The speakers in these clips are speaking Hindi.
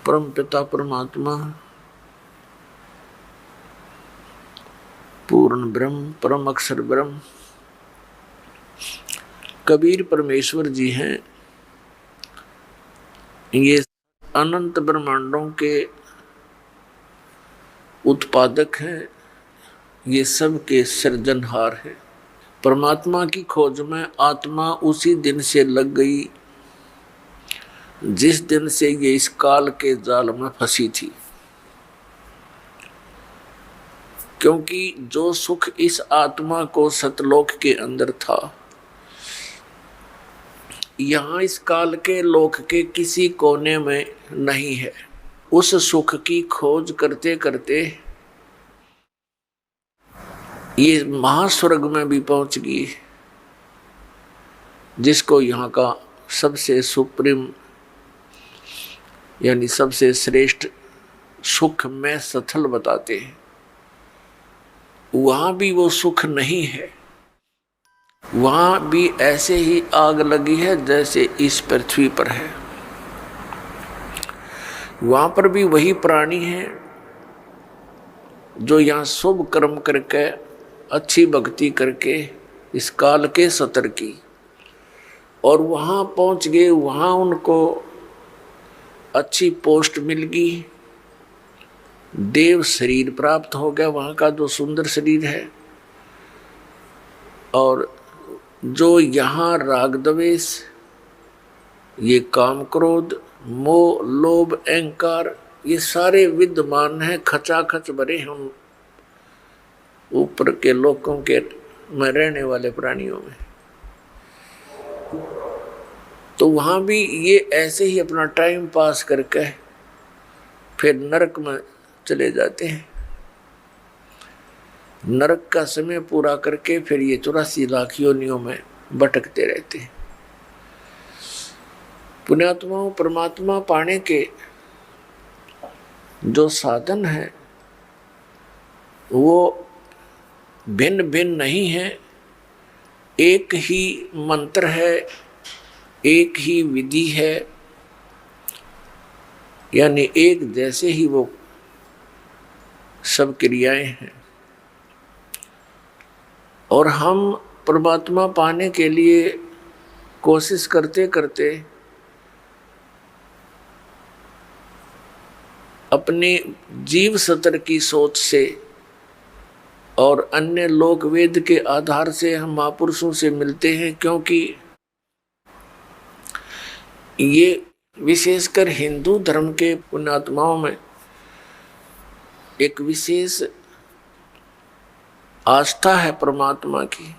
परम पिता परमात्मा, पूर्ण ब्रह्म, परम अक्षर ब्रह्म कबीर परमेश्वर जी हैं। ये अनंत ब्रह्मांडों के उत्पादक हैं, ये सब के सृजनहार हैं। परमात्मा की खोज में आत्मा उसी दिन से लग गई जिस दिन से ये इस काल के जाल में फंसी थी, क्योंकि जो सुख इस आत्मा को सतलोक के अंदर था, यहाँ इस काल के लोक के किसी कोने में नहीं है। उस सुख की खोज करते करते ये महास्वर्ग में भी पहुंच गई, जिसको यहाँ का सबसे सुप्रीम यानी सबसे श्रेष्ठ सुख में स्थल बताते हैं। वहां भी वो सुख नहीं है, वहां भी ऐसे ही आग लगी है जैसे इस पृथ्वी पर है। वहां पर भी वही प्राणी है जो यहाँ शुभ कर्म करके अच्छी भक्ति करके इस काल के सतर की, और वहां पहुंच गए। वहां उनको अच्छी पोस्ट मिल गई, देव शरीर प्राप्त हो गया, वहां का जो सुंदर शरीर है। और जो यहाँ राग द्वेष, ये काम क्रोध मोह लोभ अहंकार, ये सारे विद्यमान हैं, खचाखच भरे हम ऊपर के लोकों के में रहने वाले प्राणियों में। तो वहां भी ये ऐसे ही अपना टाइम पास करके फिर नरक में चले जाते हैं। नरक का समय पूरा करके फिर ये 84 लाख योनियों में भटकते रहते हैं। पुण्यात्माओं, परमात्मा पाने के जो साधन है वो भिन्न भिन्न नहीं है, एक ही मंत्र है, एक ही विधि है, यानी एक जैसे ही वो सब क्रियाएं हैं। और हम परमात्मा पाने के लिए कोशिश करते करते अपने जीव सतर की सोच से और अन्य लोक वेद के आधार से हम महापुरुषों से मिलते हैं, क्योंकि ये विशेषकर हिंदू धर्म के पुण्यात्माओं में एक विशेष आस्था है परमात्मा की,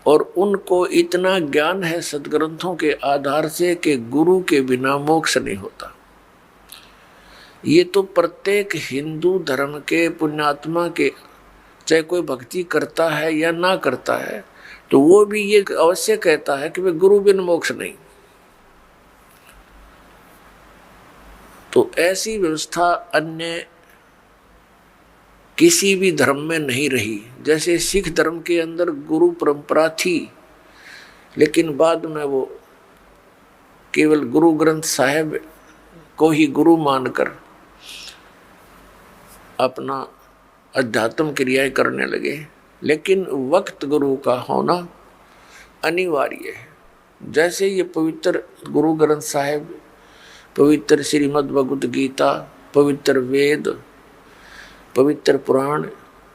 और उनको इतना ज्ञान है सदग्रंथों के आधार से कि गुरु के बिना मोक्ष नहीं होता। ये तो प्रत्येक हिंदू धर्म के पुण्यात्मा के, चाहे कोई भक्ति करता है या ना करता है, तो वो भी ये अवश्य कहता है कि वे गुरु बिन मोक्ष नहीं। तो ऐसी व्यवस्था अन्य किसी भी धर्म में नहीं रही। जैसे सिख धर्म के अंदर गुरु परंपरा थी, लेकिन बाद में वो केवल गुरु ग्रंथ साहिब को ही गुरु मानकर अपना अध्यात्म क्रियाएं करने लगे। लेकिन वक्त गुरु का होना अनिवार्य है। जैसे ये पवित्र गुरु ग्रंथ साहिब, पवित्र श्रीमद् भगवद गीता, पवित्र वेद, पवित्र पुराण,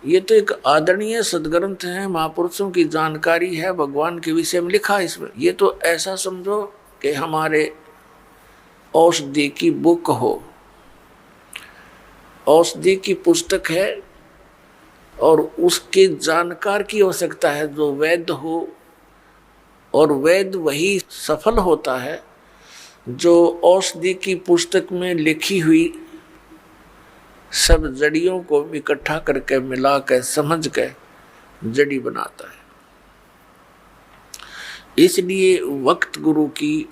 ये तो एक आदरणीय सदग्रंथ है, महापुरुषों की जानकारी है, भगवान के विषय में लिखा है इसमें। ये तो ऐसा समझो कि हमारे औषधि की बुक हो, औषधि की पुस्तक है, और उसके जानकार की आवश्यकता है जो वैद्य हो। और वैद्य वही सफल होता है जो औषधि की पुस्तक में लिखी हुई सब जड़ियों को इकट्ठा करके मिला कर समझ के जड़ी बनाता है। इसलिए वक्त गुरु की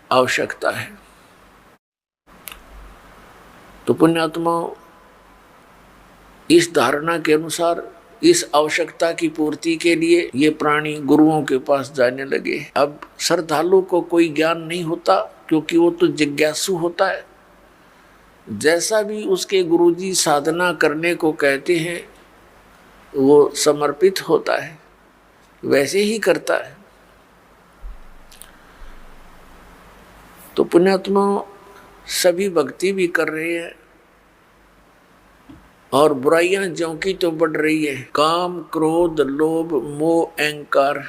आवश्यकता है। तो पुण्यात्माओं, इस धारणा के अनुसार इस आवश्यकता की पूर्ति के लिए ये प्राणी गुरुओं के पास जाने लगे। अब श्रद्धालु को कोई ज्ञान नहीं होता, क्योंकि वो तो जिज्ञासु होता है। जैसा भी उसके गुरुजी साधना करने को कहते हैं वो समर्पित होता है, वैसे ही करता है। तो पुण्यात्मा सभी भक्ति भी कर रहे हैं और बुराइयां ज्यों की तो बढ़ रही है। काम, क्रोध, लोभ, मोह, अहंकार,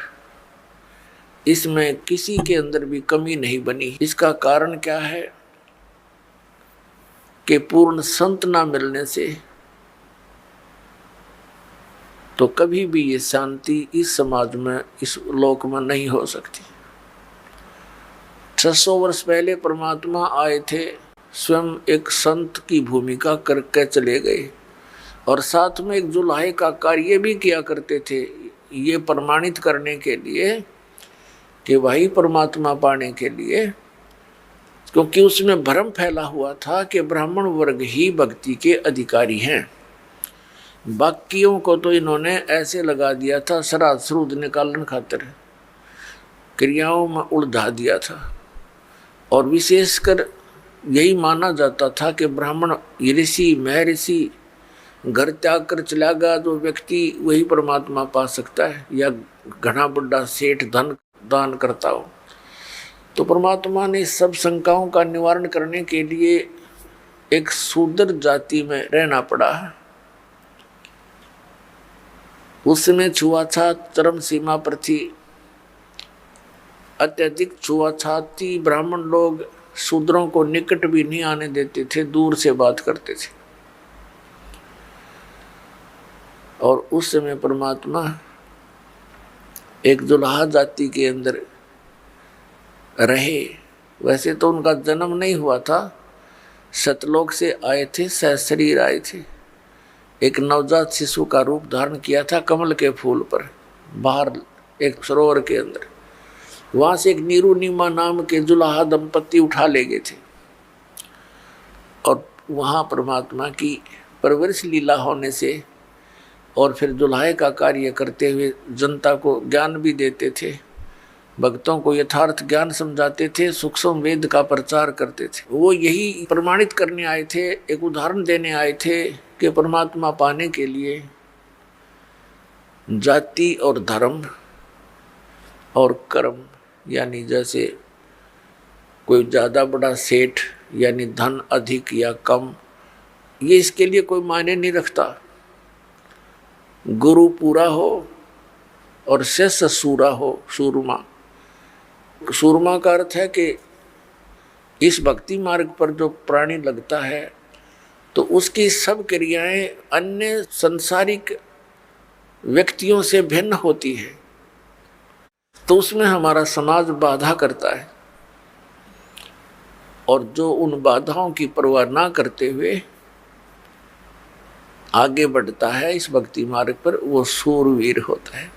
इसमें किसी के अंदर भी कमी नहीं बनी। इसका कारण क्या है कि पूर्ण संत ना मिलने से तो कभी भी ये शांति इस समाज में, इस लोक में नहीं हो सकती। 600 वर्ष पहले परमात्मा आए थे, स्वयं एक संत की भूमिका करके चले गए और साथ में एक जुलाहे का कार्य भी किया करते थे, ये प्रमाणित करने के लिए कि वही परमात्मा पाने के लिए, क्योंकि उसमें भ्रम फैला हुआ था कि ब्राह्मण वर्ग ही भक्ति के अधिकारी हैं। बाकियों को तो इन्होंने ऐसे लगा दिया था, श्राद्ध श्रुद्ध निकालन खातिर क्रियाओं में उलझा दिया था और विशेषकर यही माना जाता था कि ब्राह्मण ऋषि महर्षि घर त्याग कर चला गया जो व्यक्ति वही परमात्मा पा सकता है, या घना बड़ा सेठ धन दान करता हो। तो परमात्मा ने सब शंकाओं का निवारण करने के लिए एक शूद्र जाति में रहना पड़ा। उस समय छुआछूत चरम सीमा पर थी, अत्यधिक छुआछूत थी। ब्राह्मण लोग शूद्रों को निकट भी नहीं आने देते थे, दूर से बात करते थे। और उस समय परमात्मा एक जुलाहा जाति के अंदर रहे। वैसे तो उनका जन्म नहीं हुआ था, सतलोक से आए थे, सहशरीर आए थे। एक नवजात शिशु का रूप धारण किया था कमल के फूल पर, बाहर एक सरोवर के अंदर। वहां से एक नीरू नीमा नाम के जुलाहा दंपति उठा ले गए थे और वहां परमात्मा की परवरिश लीला होने से और फिर जुलाहे का कार्य करते हुए जनता को ज्ञान भी देते थे, भक्तों को यथार्थ ज्ञान समझाते थे, सूक्ष्म वेद का प्रचार करते थे। वो यही प्रमाणित करने आए थे, एक उदाहरण देने आए थे कि परमात्मा पाने के लिए जाति और धर्म और कर्म, यानी जैसे कोई ज़्यादा बड़ा सेठ यानी धन अधिक या कम, ये इसके लिए कोई मायने नहीं रखता। गुरु पूरा हो और शिष्य सूरा हो, सूरमा। सूरमा का अर्थ है कि इस भक्ति मार्ग पर जो प्राणी लगता है तो उसकी सब क्रियाएं अन्य संसारिक व्यक्तियों से भिन्न होती है, तो उसमें हमारा समाज बाधा करता है। और जो उन बाधाओं की परवाह ना करते हुए आगे बढ़ता है इस भक्ति मार्ग पर, वो सूरवीर होता है।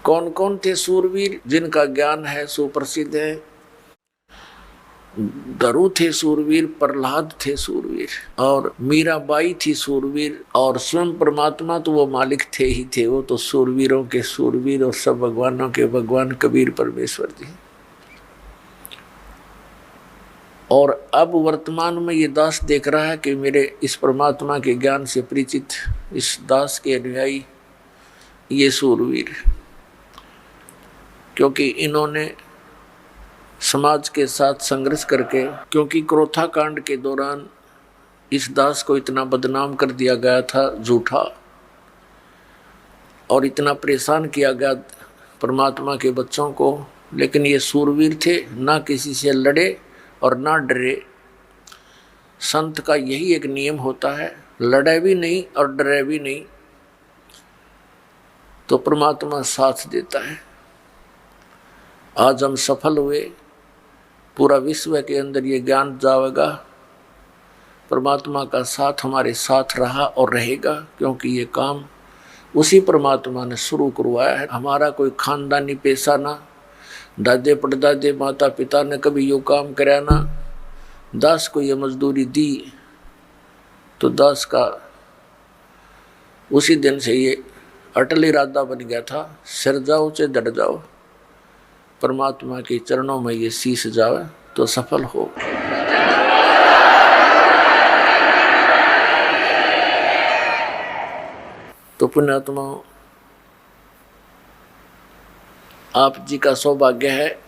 कौन कौन थे सूरवीर जिनका ज्ञान है सुप्रसिद्ध है? दरु थे सूरवीर, प्रहलाद थे सूरवीर, और मीराबाई थी सूरवीर, और स्वयं परमात्मा तो वो मालिक थे ही थे, वो तो सूरवीरों के सूरवीर और सब भगवानों के भगवान कबीर परमेश्वर जी। और अब वर्तमान में ये दास देख रहा है कि मेरे इस परमात्मा के ज्ञान से परिचित इस दास के अनुयायी ये सूरवीर, क्योंकि इन्होंने समाज के साथ संघर्ष करके, क्योंकि क्रोथा कांड के दौरान इस दास को इतना बदनाम कर दिया गया था झूठा, और इतना परेशान किया गया परमात्मा के बच्चों को, लेकिन ये सूरवीर थे, ना किसी से लड़े और ना डरे। संत का यही एक नियम होता है, लड़े भी नहीं और डरे भी नहीं, तो परमात्मा साथ देता है। आज हम सफल हुए, पूरा विश्व के अंदर ये ज्ञान जाएगा, परमात्मा का साथ हमारे साथ रहा और रहेगा, क्योंकि ये काम उसी परमात्मा ने शुरू करवाया है। हमारा कोई खानदानी पेशा ना, दादे परदादे माता पिता ने कभी यो काम कराया ना, दास को ये मजदूरी दी तो दास का उसी दिन से ये अटल इरादा बन गया था, सिर जाओ चाहे डट जाओ, परमात्मा के चरणों में ये शीश जावे तो सफल हो। पुण्यात्मा, आप जी का सौभाग्य है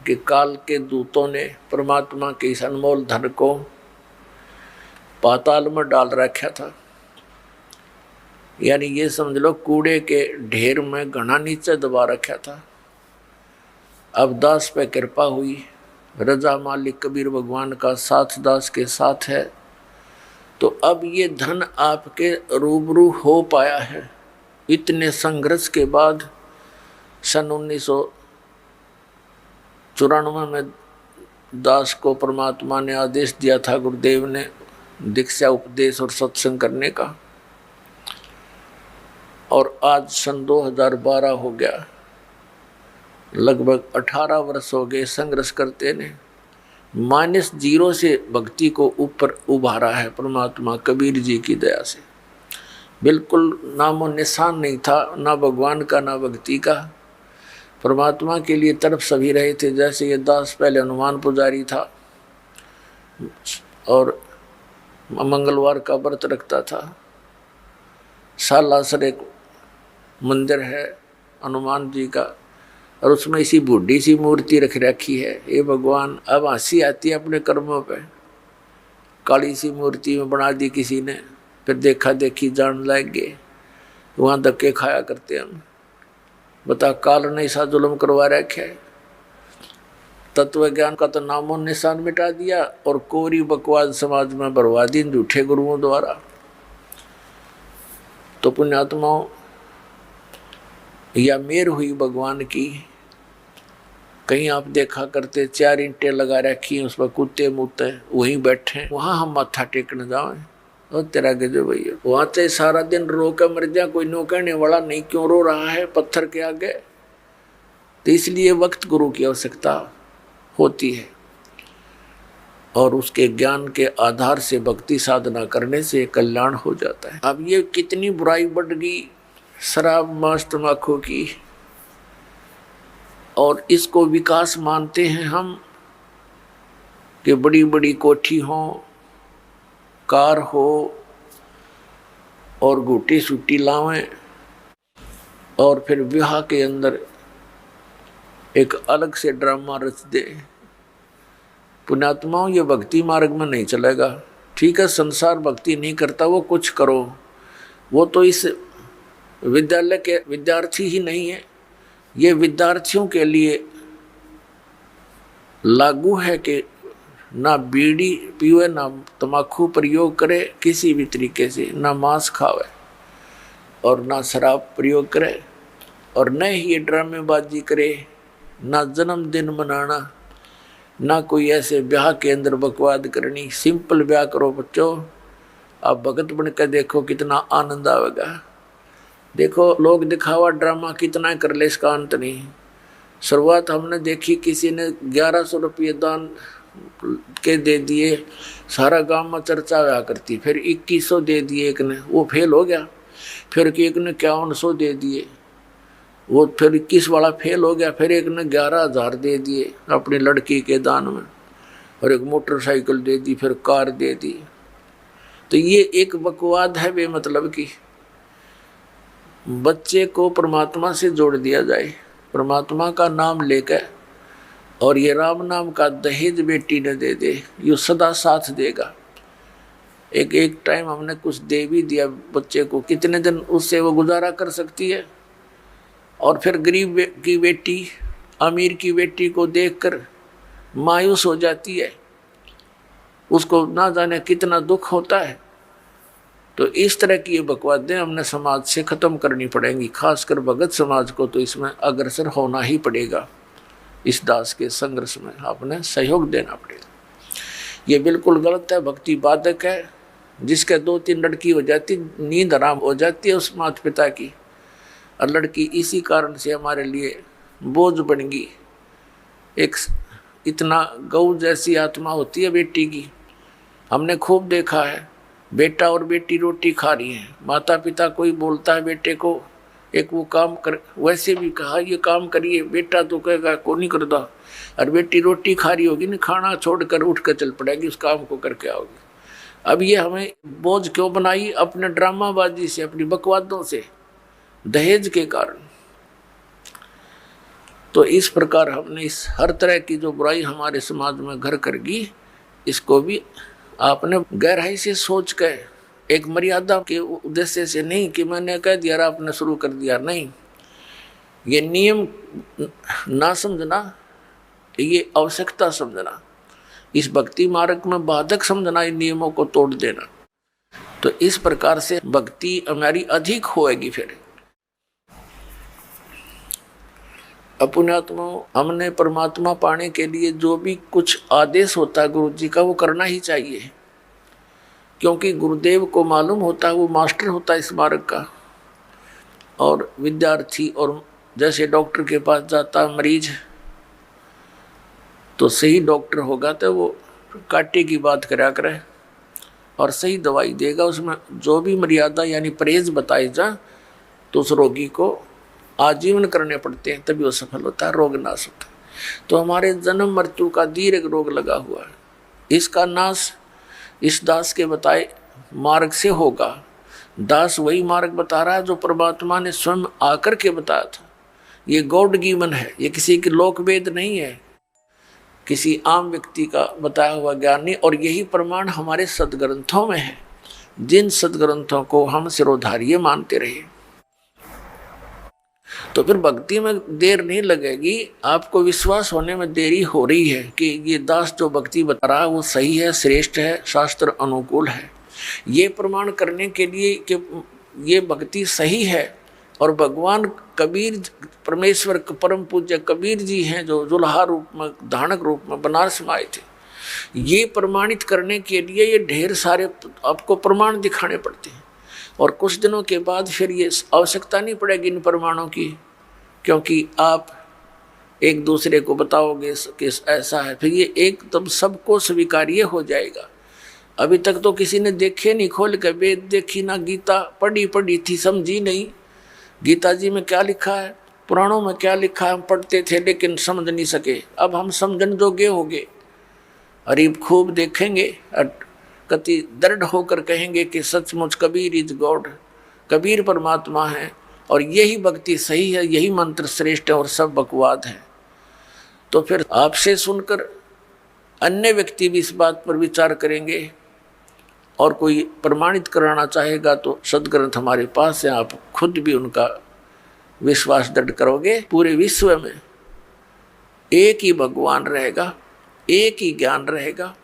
कि काल के दूतों ने परमात्मा के इस अनमोल धन को पाताल में डाल रखा था। यानी ये समझ लो कूड़े के ढेर में घना नीचे दबा रखा था। अब दास पे कृपा हुई, रजा मालिक कबीर भगवान का साथ दास के साथ है, तो अब ये धन आपके रूबरू हो पाया है। इतने संघर्ष के बाद सन 1994 में दास को परमात्मा ने आदेश दिया था, गुरुदेव ने, दीक्षा उपदेश और सत्संग करने का। और आज सन 2012 हो गया, लगभग 18 वर्ष हो गए संघर्ष करते ने। -0 से भक्ति को ऊपर उभारा है परमात्मा कबीर जी की दया से। बिल्कुल नामो निशान नहीं था, ना भगवान का ना भक्ति का। परमात्मा के लिए तरफ सभी रहे थे। जैसे ये दास पहले हनुमान पुजारी था और मंगलवार का व्रत रखता था। सालासर एक मंदिर है हनुमान जी का, और उसमें इसी बूढ़ी सी मूर्ति रख रखी है। ये भगवान, अब हंसी आती है अपने कर्मों पे। काली सी मूर्ति में बना दी किसी ने, फिर देखा देखी जान लग गए, वहाँ धक्के खाया करते हम। बता, काल ने ऐसा जुल्म करवा रखा है। तत्व ज्ञान का तो नामो निशान मिटा दिया और कोरी बकवाद समाज में बरवा दी झूठे गुरुओं द्वारा। तो पुण्यात्माओं, या मेर हुई भगवान की। कहीं आप देखा करते 4 ईंटें लगा रखी हैं, उस पर कुत्ते मुत्ते वहीं बैठे, वहाँ हम माथा टेकने जाए। और तेरा गजब भैया, वहाँ से सारा दिन रो कर मर जा, कोई नो कहने वाला नहीं, क्यों रो रहा है पत्थर के आगे। तो इसलिए वक्त गुरु की आवश्यकता होती है, और उसके ज्ञान के आधार से भक्ति साधना करने से कल्याण हो जाता है। अब ये कितनी बुराई बढ़ गई शराब मांस तम्बाकू की, और इसको विकास मानते हैं हम कि बड़ी बड़ी कोठी हो, कार हो, और गुटी सूटी लावें, और फिर विवाह के अंदर एक अलग से ड्रामा रच दे। पुण्यात्माओं, ये भक्ति मार्ग में नहीं चलेगा। ठीक है, संसार भक्ति नहीं करता, वो कुछ करो, वो तो इस विद्यालय के विद्यार्थी ही नहीं है। ये विद्यार्थियों के लिए लागू है कि ना बीड़ी पीवे, ना तम्बाकू प्रयोग करे किसी भी तरीके से, ना मांस खावे और ना शराब प्रयोग करे, और न ही ये ड्रामेबाजी करे, ना जन्मदिन मनाना, ना कोई ऐसे ब्याह के अंदर बकवाद करनी। सिंपल ब्याह करो बच्चों। आप भगत बन कर देखो कितना आनंद आएगा। देखो लोग दिखावा ड्रामा कितना कर ले, इसका अंत नहीं। शुरुआत हमने देखी, किसी ने 1100 रुपये दान के दे दिए, सारा गांव में चर्चा हुआ करती। फिर 2100 दे दिए एक ने, वो फेल हो गया। फिर एक ने 5100 दे दिए, वो फिर 21 वाला फेल हो गया। फिर एक ने 11,000 दे दिए अपनी लड़की के दान में, और एक मोटरसाइकिल दे दी, फिर कार दे दी। तो ये एक बकवाद है बेमतलब की। बच्चे को परमात्मा से जोड़ दिया जाए, परमात्मा का नाम लेकर, और ये राम नाम का दहेज बेटी न दे दे, ये सदा साथ देगा। एक टाइम हमने कुछ दे भी दिया बच्चे को, कितने दिन उससे वो गुजारा कर सकती है। और फिर गरीब की बेटी अमीर की बेटी को देखकर मायूस हो जाती है, उसको ना जाने कितना दुख होता है। तो इस तरह की ये बकवादें हमने समाज से ख़त्म करनी पड़ेंगी, खासकर भगत समाज को तो इसमें अग्रसर होना ही पड़ेगा। इस दास के संघर्ष में आपने सहयोग देना पड़ेगा। ये बिल्कुल गलत है, भक्ति बाधक है। जिसके 2-3 लड़की हो जाती, नींद आराम हो जाती है उस माता पिता की, और लड़की इसी कारण से हमारे लिए बोझ बन गई। एक इतना गौ जैसी आत्मा होती है बेटी की। हमने खूब देखा है, बेटा और बेटी रोटी खा रही हैं, माता पिता कोई बोलता है बेटे को एक वो काम कर, वैसे भी कहा ये काम करिए, बेटा तो कहेगा को नहीं करता, और बेटी रोटी खा रही होगी ना, खाना छोड़कर उठ कर चल पड़ेगी, उस काम को करके आओगी। अब ये हमें बोझ क्यों बनाई? अपने ड्रामाबाजी से, अपनी बकवादों से। दहेज के कारण। तो इस प्रकार हमने इस हर तरह की जो बुराई हमारे समाज में घर कर गई, इसको भी आपने गहराई से सोच कर, एक मर्यादा के उद्देश्य से नहीं कि मैंने कह दिया आपने शुरू कर दिया, नहीं, ये नियम ना समझना, ये आवश्यकता समझना, इस भक्ति मार्ग में बाधक समझना, इन नियमों को तोड़ देना। तो इस प्रकार से भक्ति हमारी अधिक होएगी। फिर अपनात्मा हमने परमात्मा पाने के लिए जो भी कुछ आदेश होता है गुरु जी का, वो करना ही चाहिए, क्योंकि गुरुदेव को मालूम होता है, वो मास्टर होता है इस मार्ग का। और विद्यार्थी, और जैसे डॉक्टर के पास जाता मरीज, तो सही डॉक्टर होगा तो वो काटे की बात करा करे और सही दवाई देगा, उसमें जो भी मर्यादा यानी परहेज बताए जा, तो उस रोगी को आजीवन करने पड़ते हैं, तभी वो सफल होता है, रोग नाश होता है। तो हमारे जन्म मृत्यु का दीर्घ रोग लगा हुआ है, इसका नाश इस दास के बताए मार्ग से होगा। दास वही मार्ग बता रहा है जो परमात्मा ने स्वयं आकर के बताया था। ये गॉड गिवन है, ये किसी की लोक वेद नहीं है, किसी आम व्यक्ति का बताया हुआ ज्ञान नहीं। और यही प्रमाण हमारे सदग्रंथों में है, जिन सदग्रंथों को हम सिरोधार्य मानते रहे। तो फिर भक्ति में देर नहीं लगेगी, आपको विश्वास होने में देरी हो रही है कि ये दास जो भक्ति बता रहा है वो सही है, श्रेष्ठ है, शास्त्र अनुकूल है। ये प्रमाण करने के लिए कि ये भक्ति सही है, और भगवान कबीर, परमेश्वर परम पूज्य कबीर जी हैं जो जुल्हा रूप में, धानक रूप में बनारस में आए थे, ये प्रमाणित करने के लिए ये ढेर सारे आपको प्रमाण दिखाने पड़ते हैं। और कुछ दिनों के बाद फिर ये आवश्यकता नहीं पड़ेगी इन प्रमाणों की, क्योंकि आप एक दूसरे को बताओगे कि ऐसा है, फिर ये एकदम सबको स्वीकार्य हो जाएगा। अभी तक तो किसी ने देखे नहीं, खोल के वेद देखी ना, गीता पढ़ी थी, समझी नहीं गीता जी में क्या लिखा है, पुराणों में क्या लिखा है, हम पढ़ते थे लेकिन समझ नहीं सके। अब हम समझन जोगे हो गए, अरीब खूब देखेंगे, कति दृढ़ होकर कहेंगे कि सचमुच कबीर इज गॉड, कबीर परमात्मा है, और यही भक्ति सही है, यही मंत्र श्रेष्ठ है, और सब बकवाद है। तो फिर आपसे सुनकर अन्य व्यक्ति भी इस बात पर विचार करेंगे, और कोई प्रमाणित कराना चाहेगा तो सदग्रंथ हमारे पास है, आप खुद भी उनका विश्वास दृढ़ करोगे। पूरे विश्व में एक ही भगवान रहेगा, एक ही ज्ञान रहेगा,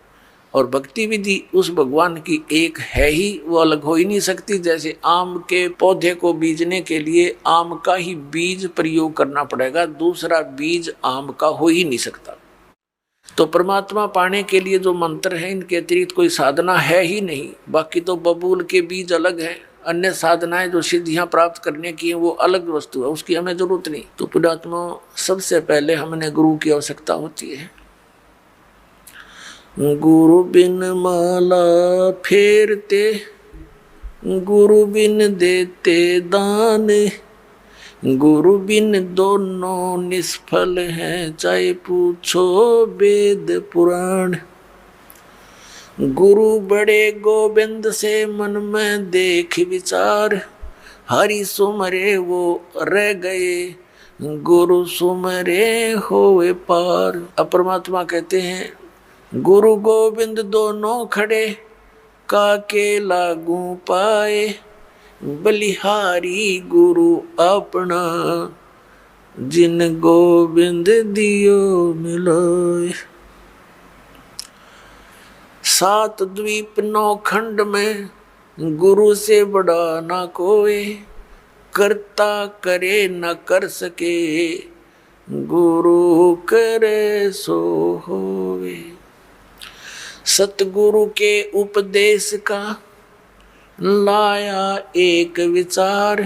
और भक्ति विधि उस भगवान की एक है ही, वो अलग हो ही नहीं सकती। जैसे आम के पौधे को बीजने के लिए आम का ही बीज प्रयोग करना पड़ेगा, दूसरा बीज आम का हो ही नहीं सकता। तो परमात्मा पाने के लिए जो मंत्र है, इनके अतिरिक्त कोई साधना है ही नहीं। बाकी तो बबूल के बीज अलग हैं, अन्य साधनाएं जो सिद्धियां प्राप्त करने की हैं वो अलग वस्तु है, उसकी हमें जरूरत नहीं। तो पुण्यात्मा, सबसे पहले हमने गुरु की आवश्यकता होती है। गुरु बिन माला फेरते, गुरु बिन देते दान, गुरु बिन दोनों निष्फल हैं, चाहे पूछो वेद पुराण। गुरु बड़े गोविंद से मन में देख विचार, हरि सुमरे वो रह गए, गुरु सुमरे होए पार। अब परमात्मा कहते हैं गुरु गोविंद दोनों खड़े, काके लागू पाए, बलिहारी गुरु अपना, जिन गोविंद दियो मिलोए। 7 द्वीप 9 खंड में गुरु से बड़ा ना कोई, करता करे न कर सके, गुरु करे सो होवे। सतगुरु के उपदेश का लाया एक विचार,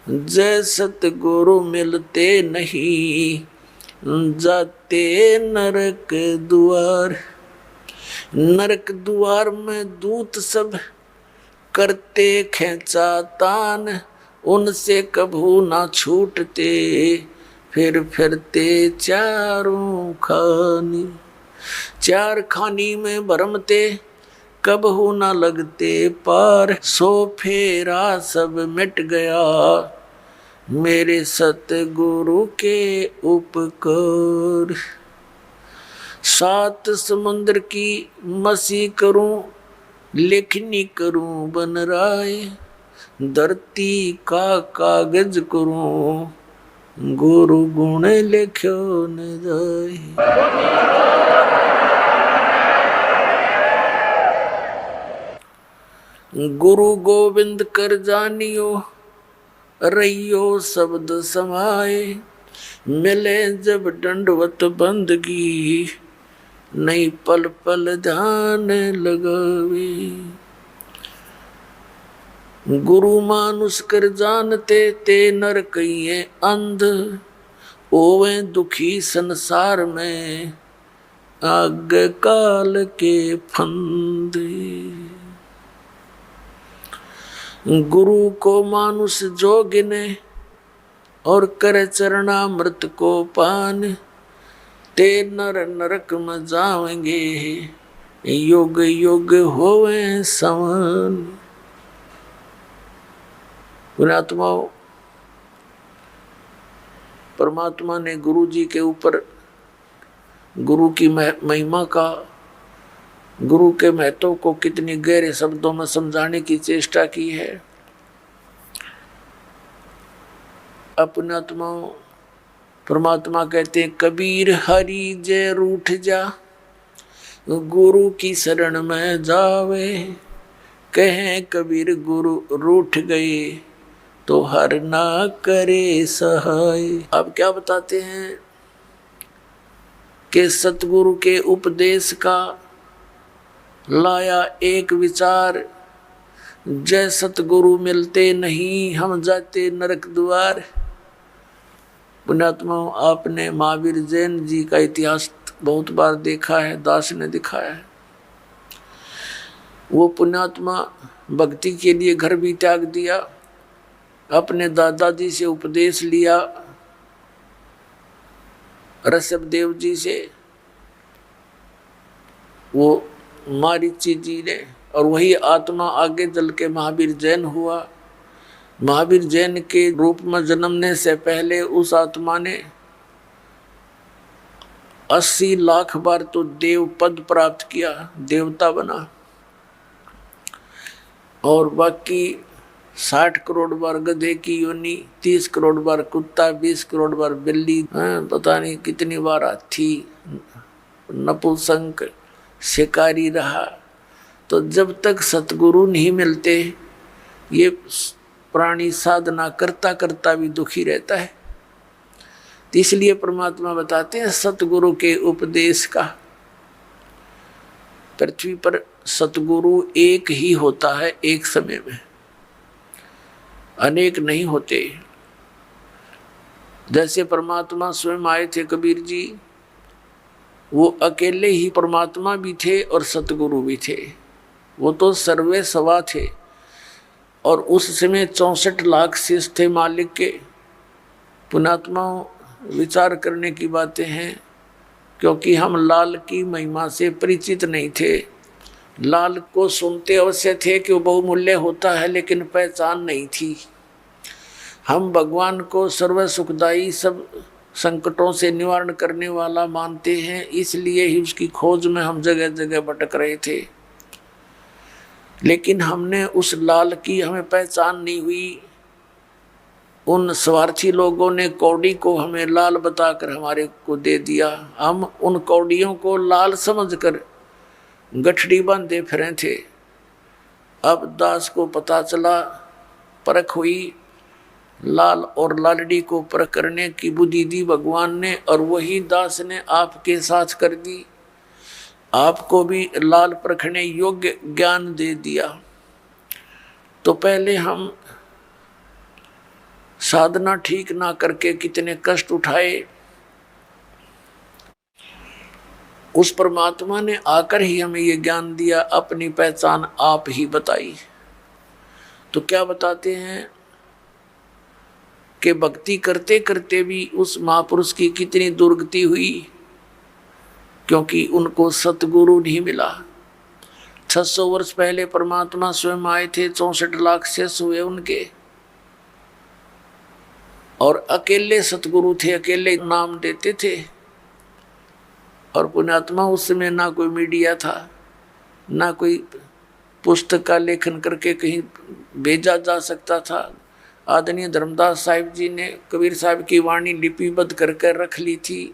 जय सतगुरु मिलते नहीं, जाते नरक द्वार। नरक द्वार में दूत सब करते खेचा तान, उनसे कभू ना छूटते, फिर फिरते चारों खानी। 4 खानी में भरमते, कबहू ना लगते पार, सो फेरा सब मिट गया, मेरे सतगुरु के उपकार। सात समुद्र की मसी करूं, लेखनी करूं बन राय, धरती का कागज करूं, गुरु गुण लिख्यो न जाए। गुरु गोविंद कर जानियो, रहियो शब्द समाए, मिले जब दंडवत बंदगी, नहीं पल पल ध्यान लगावे। गुरु मानुष कर जानते ते नर कहिए अंध, ओवे दुखी संसार में आग काल के फंदे। गुरु को मानुष जो गिने और करे चरणामृत को पान, ते नर नरक में जाएंगे, युग युग होवे समान। पुण्यात्माओं, परमात्मा ने गुरु जी के ऊपर गुरु की महिमा का, गुरु के महत्व को कितनी गहरे शब्दों में समझाने की चेष्टा की है। पुण्यात्माओं, परमात्मा कहते हैं, कबीर हरि जय रूठ जा, गुरु की शरण में जावे। कहें कबीर गुरु रूठ गए, तो हर ना करे सहाय। अब क्या बताते हैं कि सतगुरु के उपदेश का लाया एक विचार, जय सतगुरु मिलते नहीं हम जाते नरक द्वार। पुण्यात्मा, आपने महावीर जैन जी का इतिहास बहुत बार देखा है, दास ने दिखाया है। वो पुण्यात्मा भक्ति के लिए घर भी त्याग दिया, अपने दादाजी से उपदेश लिया, ऋषभदेव जी से, वो मारीची जी ने, और वही आत्मा आगे चल के महावीर जैन हुआ। महावीर जैन के रूप में जन्मने से पहले उस आत्मा ने 80 लाख बार तो देव पद प्राप्त किया, देवता बना, और बाकी 60 करोड़ बार गधे की योनि, 30 करोड़ बार कुत्ता, 20 करोड़ बार बिल्ली, पता नहीं कितनी बार हाथी, नपुंसक, शिकारी रहा। तो जब तक सतगुरु नहीं मिलते, ये प्राणी साधना करता करता भी दुखी रहता है। तो इसलिए परमात्मा बताते हैं सतगुरु के उपदेश का। पृथ्वी पर सतगुरु एक ही होता है, एक समय में, अनेक नहीं होते। जैसे परमात्मा स्वयं आए थे कबीर जी, वो अकेले ही परमात्मा भी थे और सतगुरु भी थे। वो तो सर्वे सवा थे, और उस समय 64 लाख शिष्य थे मालिक के। पुण्यात्मा, विचार करने की बातें हैं, क्योंकि हम लाल की महिमा से परिचित नहीं थे। लाल को सुनते अवश्य थे कि वो बहुमूल्य होता है, लेकिन पहचान नहीं थी। हम भगवान को सर्व सुखदायी, सब संकटों से निवारण करने वाला मानते हैं, इसलिए ही उसकी खोज में हम जगह जगह भटक रहे थे। लेकिन हमने उस लाल की हमें पहचान नहीं हुई। उन स्वार्थी लोगों ने कौड़ी को हमें लाल बताकर हमारे को दे दिया। हम उन कौड़ियों को लाल समझकर गठड़ी बांधे फिरे थे। अब दास को पता चला, परख हुई, लाल और लालड़ी को परख करने की बुद्धि दी भगवान ने, और वही दास ने आपके साथ कर दी। आपको भी लाल परखने योग्य ज्ञान दे दिया। तो पहले हम साधना ठीक ना करके कितने कष्ट उठाए, उस परमात्मा ने आकर ही हमें ये ज्ञान दिया, अपनी पहचान आप ही बताई। तो क्या बताते हैं कि भक्ति करते करते भी उस महापुरुष की कितनी दुर्गति हुई, क्योंकि उनको सतगुरु नहीं मिला। 600 वर्ष पहले परमात्मा स्वयं आए थे, 64 लाख शिष्य हुए उनके। और अकेले सतगुरु थे, अकेले नाम देते थे। और पुण्यात्मा उस समय ना कोई मीडिया था, ना कोई पुस्तक का लेखन करके कहीं भेजा जा सकता था। आदरणीय धर्मदास साहिब जी ने कबीर साहब की वाणी लिपिबद्ध करके रख ली थी,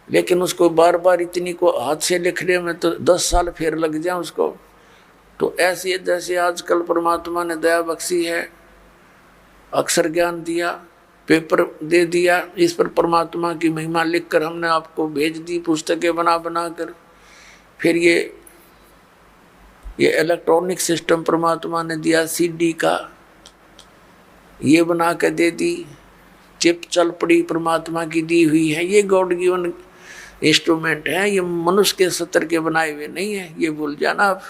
लेकिन उसको बार बार इतनी को हाथ से लिखने में तो 10 साल फिर लग जाए उसको। तो ऐसे जैसे आजकल परमात्मा ने दया बख्शी है, अक्षर ज्ञान दिया, पेपर दे दिया, इस पर परमात्मा की महिमा लिखकर हमने आपको भेज दी पुस्तकें बना बना कर। फिर ये इलेक्ट्रॉनिक सिस्टम परमात्मा ने दिया, सीडी का ये बना के दे दी, चिप चल पड़ी परमात्मा की दी हुई है। ये गॉड गिवन इंस्ट्रूमेंट है, ये मनुष्य के सत्र के बनाए हुए नहीं है, ये भूल जाना आप।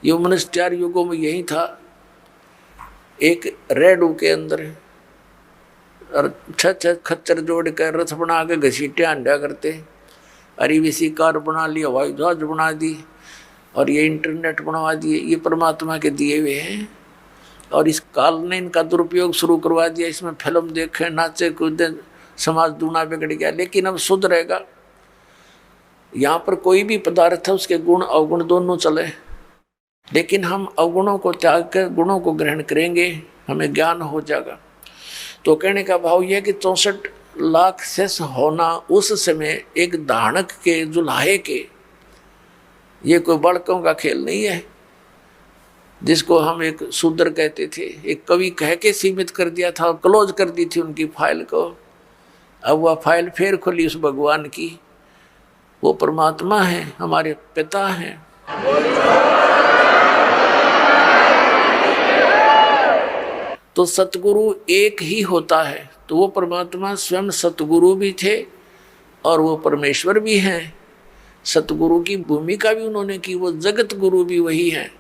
ये मनुष्य 4 युगों में यही था, एक रेडू के अंदर और 6 खच्चर जोड़ कर रथ बना के घसीटे अंडा करते, अरीवीसी कार बना ली, हवाई जहाज बना दी, और ये इंटरनेट बनवा दिए। ये परमात्मा के दिए हुए हैं, और इस काल ने इनका दुरुपयोग शुरू करवा दिया। इसमें फिल्म देखे, नाचे कूदे, समाज दूना बिगड़ गया। लेकिन अब सुधरेगा। यहाँ पर कोई भी पदार्थ है उसके गुण अवगुण दोनों चले, लेकिन हम अवगुणों को त्याग कर गुणों को ग्रहण करेंगे, हमें ज्ञान हो जाएगा। तो कहने का भाव यह कि 64 लाख शेष होना उस समय एक धानक के जुल्हाए के, ये कोई बड़कों का खेल नहीं है जिसको हम एक शूद्र कहते थे। एक कवि कह के सीमित कर दिया था, क्लोज कर दी थी उनकी फाइल को। अब वह फाइल फिर खुली उस भगवान की। वो परमात्मा है, हमारे पिता हैं। तो सतगुरु एक ही होता है। तो वो परमात्मा स्वयं सतगुरु भी थे और वो परमेश्वर भी हैं। सतगुरु की भूमिका भी उन्होंने की, वो जगत गुरु भी वही हैं।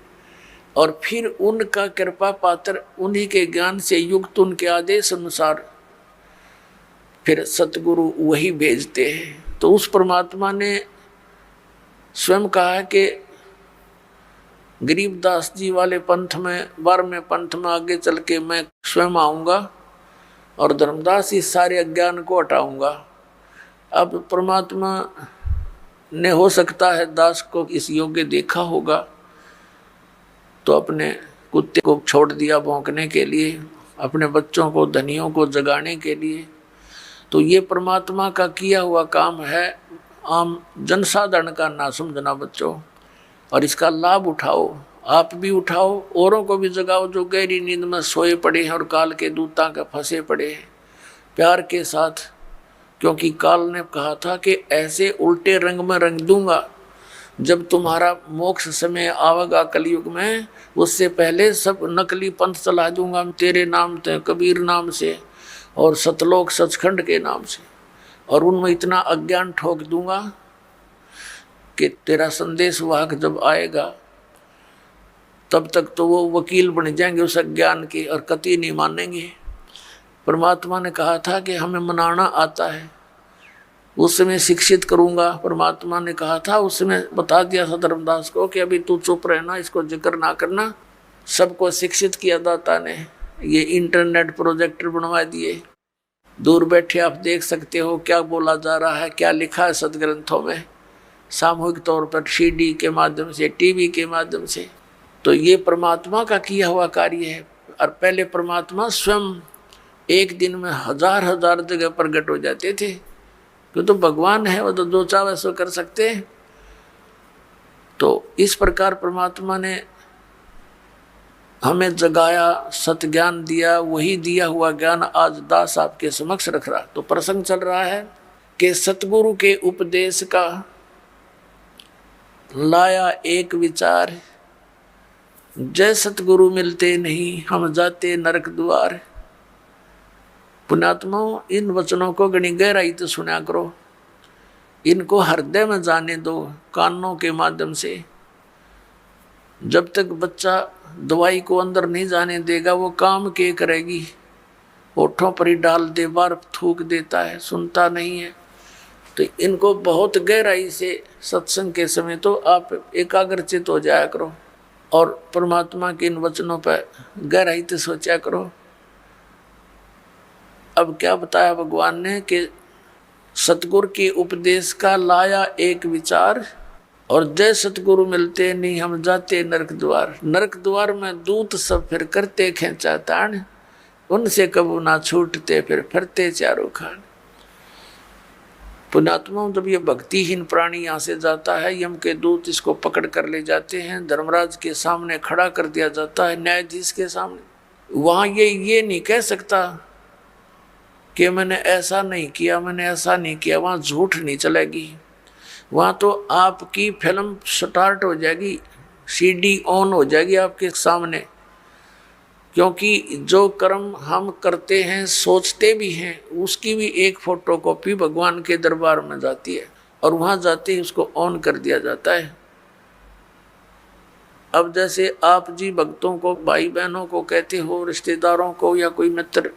और फिर उनका कृपा पात्र, उन्हीं के ज्ञान से युक्त, उनके आदेश अनुसार फिर सतगुरु वही भेजते हैं। तो उस परमात्मा ने स्वयं कहा कि गरीबदास जी वाले पंथ में, 12वें पंथ में आगे चल के मैं स्वयं आऊँगा और धर्मदास इस सारे अज्ञान को हटाऊँगा। अब परमात्मा ने हो सकता है दास को इस योग्य देखा होगा, तो अपने कुत्ते को छोड़ दिया भौंकने के लिए, अपने बच्चों को, धनियों को जगाने के लिए। तो ये परमात्मा का किया हुआ काम है, आम जनसाधारण का ना समझना बच्चों। और इसका लाभ उठाओ, आप भी उठाओ, औरों को भी जगाओ जो गहरी नींद में सोए पड़े हैं और काल के दूता के फंसे पड़े हैं, प्यार के साथ। क्योंकि काल ने कहा था कि ऐसे उल्टे रंग में रंग दूंगा जब तुम्हारा मोक्ष समय आवेगा कलयुग में, उससे पहले सब नकली पंथ चला दूंगा तेरे नाम से, कबीर नाम से और सतलोक सचखंड के नाम से। और उनमें इतना अज्ञान ठोक दूंगा कि तेरा संदेश वाहक जब आएगा तब तक तो वो वकील बन जाएंगे उस अज्ञान के और कतई नहीं मानेंगे। परमात्मा ने कहा था कि हमें मनाना आता है, उस समय शिक्षित करूंगा। परमात्मा ने कहा था, उस समय बता दिया था धर्मदास को कि अभी तू चुप रहना, इसको जिक्र ना करना। सबको शिक्षित किया दाता ने, ये इंटरनेट प्रोजेक्टर बनवा दिए, दूर बैठे आप देख सकते हो क्या बोला जा रहा है, क्या लिखा है सदग्रंथों में, सामूहिक तौर पर सीडी के माध्यम से, टीवी के माध्यम से। तो ये परमात्मा का किया हुआ कार्य है। और पहले परमात्मा स्वयं एक दिन में हजार हजार जगह प्रकट हो जाते थे, क्यों तो भगवान है, वो तो जो चाहे सो कर सकते हैं। तो इस प्रकार परमात्मा ने हमें जगाया, सतज्ञान दिया, वही दिया हुआ ज्ञान आज दास आपके समक्ष रख रहा। तो प्रसंग चल रहा है कि सतगुरु के उपदेश का लाया एक विचार, जय सतगुरु मिलते नहीं हम जाते नरक द्वार। पुण्यात्माओं, इन वचनों को गणी गहराई से सुना करो, इनको हृदय में जाने दो कानों के माध्यम से। जब तक बच्चा दवाई को अंदर नहीं जाने देगा वो काम के करेगी, होठों पर ही डाल दे, बार थूक देता है, सुनता नहीं है। तो इनको बहुत गहराई से सत्संग के समय तो आप एकाग्रचित हो जाया करो और परमात्मा के इन वचनों पर गहराई से सोचा करो। अब क्या बताया भगवान ने कि सतगुरु के उपदेश का लाया एक विचार, और जय सतगुरु मिलते नहीं हम जाते नरक द्वार। नरक द्वार में दूत सब फिर करते खेचा तान, उनसे कबू ना छूटते फिर फिरते चारों खान। पुण्यात्मा, जब ये भक्तिहीन प्राणी यहाँ से जाता है, यम के दूत इसको पकड़ कर ले जाते हैं, धर्मराज के सामने खड़ा कर दिया जाता है, न्यायाधीश के सामने। वहाँ ये नहीं कह सकता कि मैंने ऐसा नहीं किया, मैंने ऐसा नहीं किया। वहाँ झूठ नहीं चलेगी, वहाँ तो आपकी फिल्म स्टार्ट हो जाएगी, सीडी ऑन हो जाएगी आपके सामने। क्योंकि जो कर्म हम करते हैं, सोचते भी हैं, उसकी भी एक फोटोकॉपी भगवान के दरबार में जाती है, और वहाँ जाते ही उसको ऑन कर दिया जाता है। अब जैसे आप जी भक्तों को, भाई बहनों को कहते हो, रिश्तेदारों को या कोई मित्र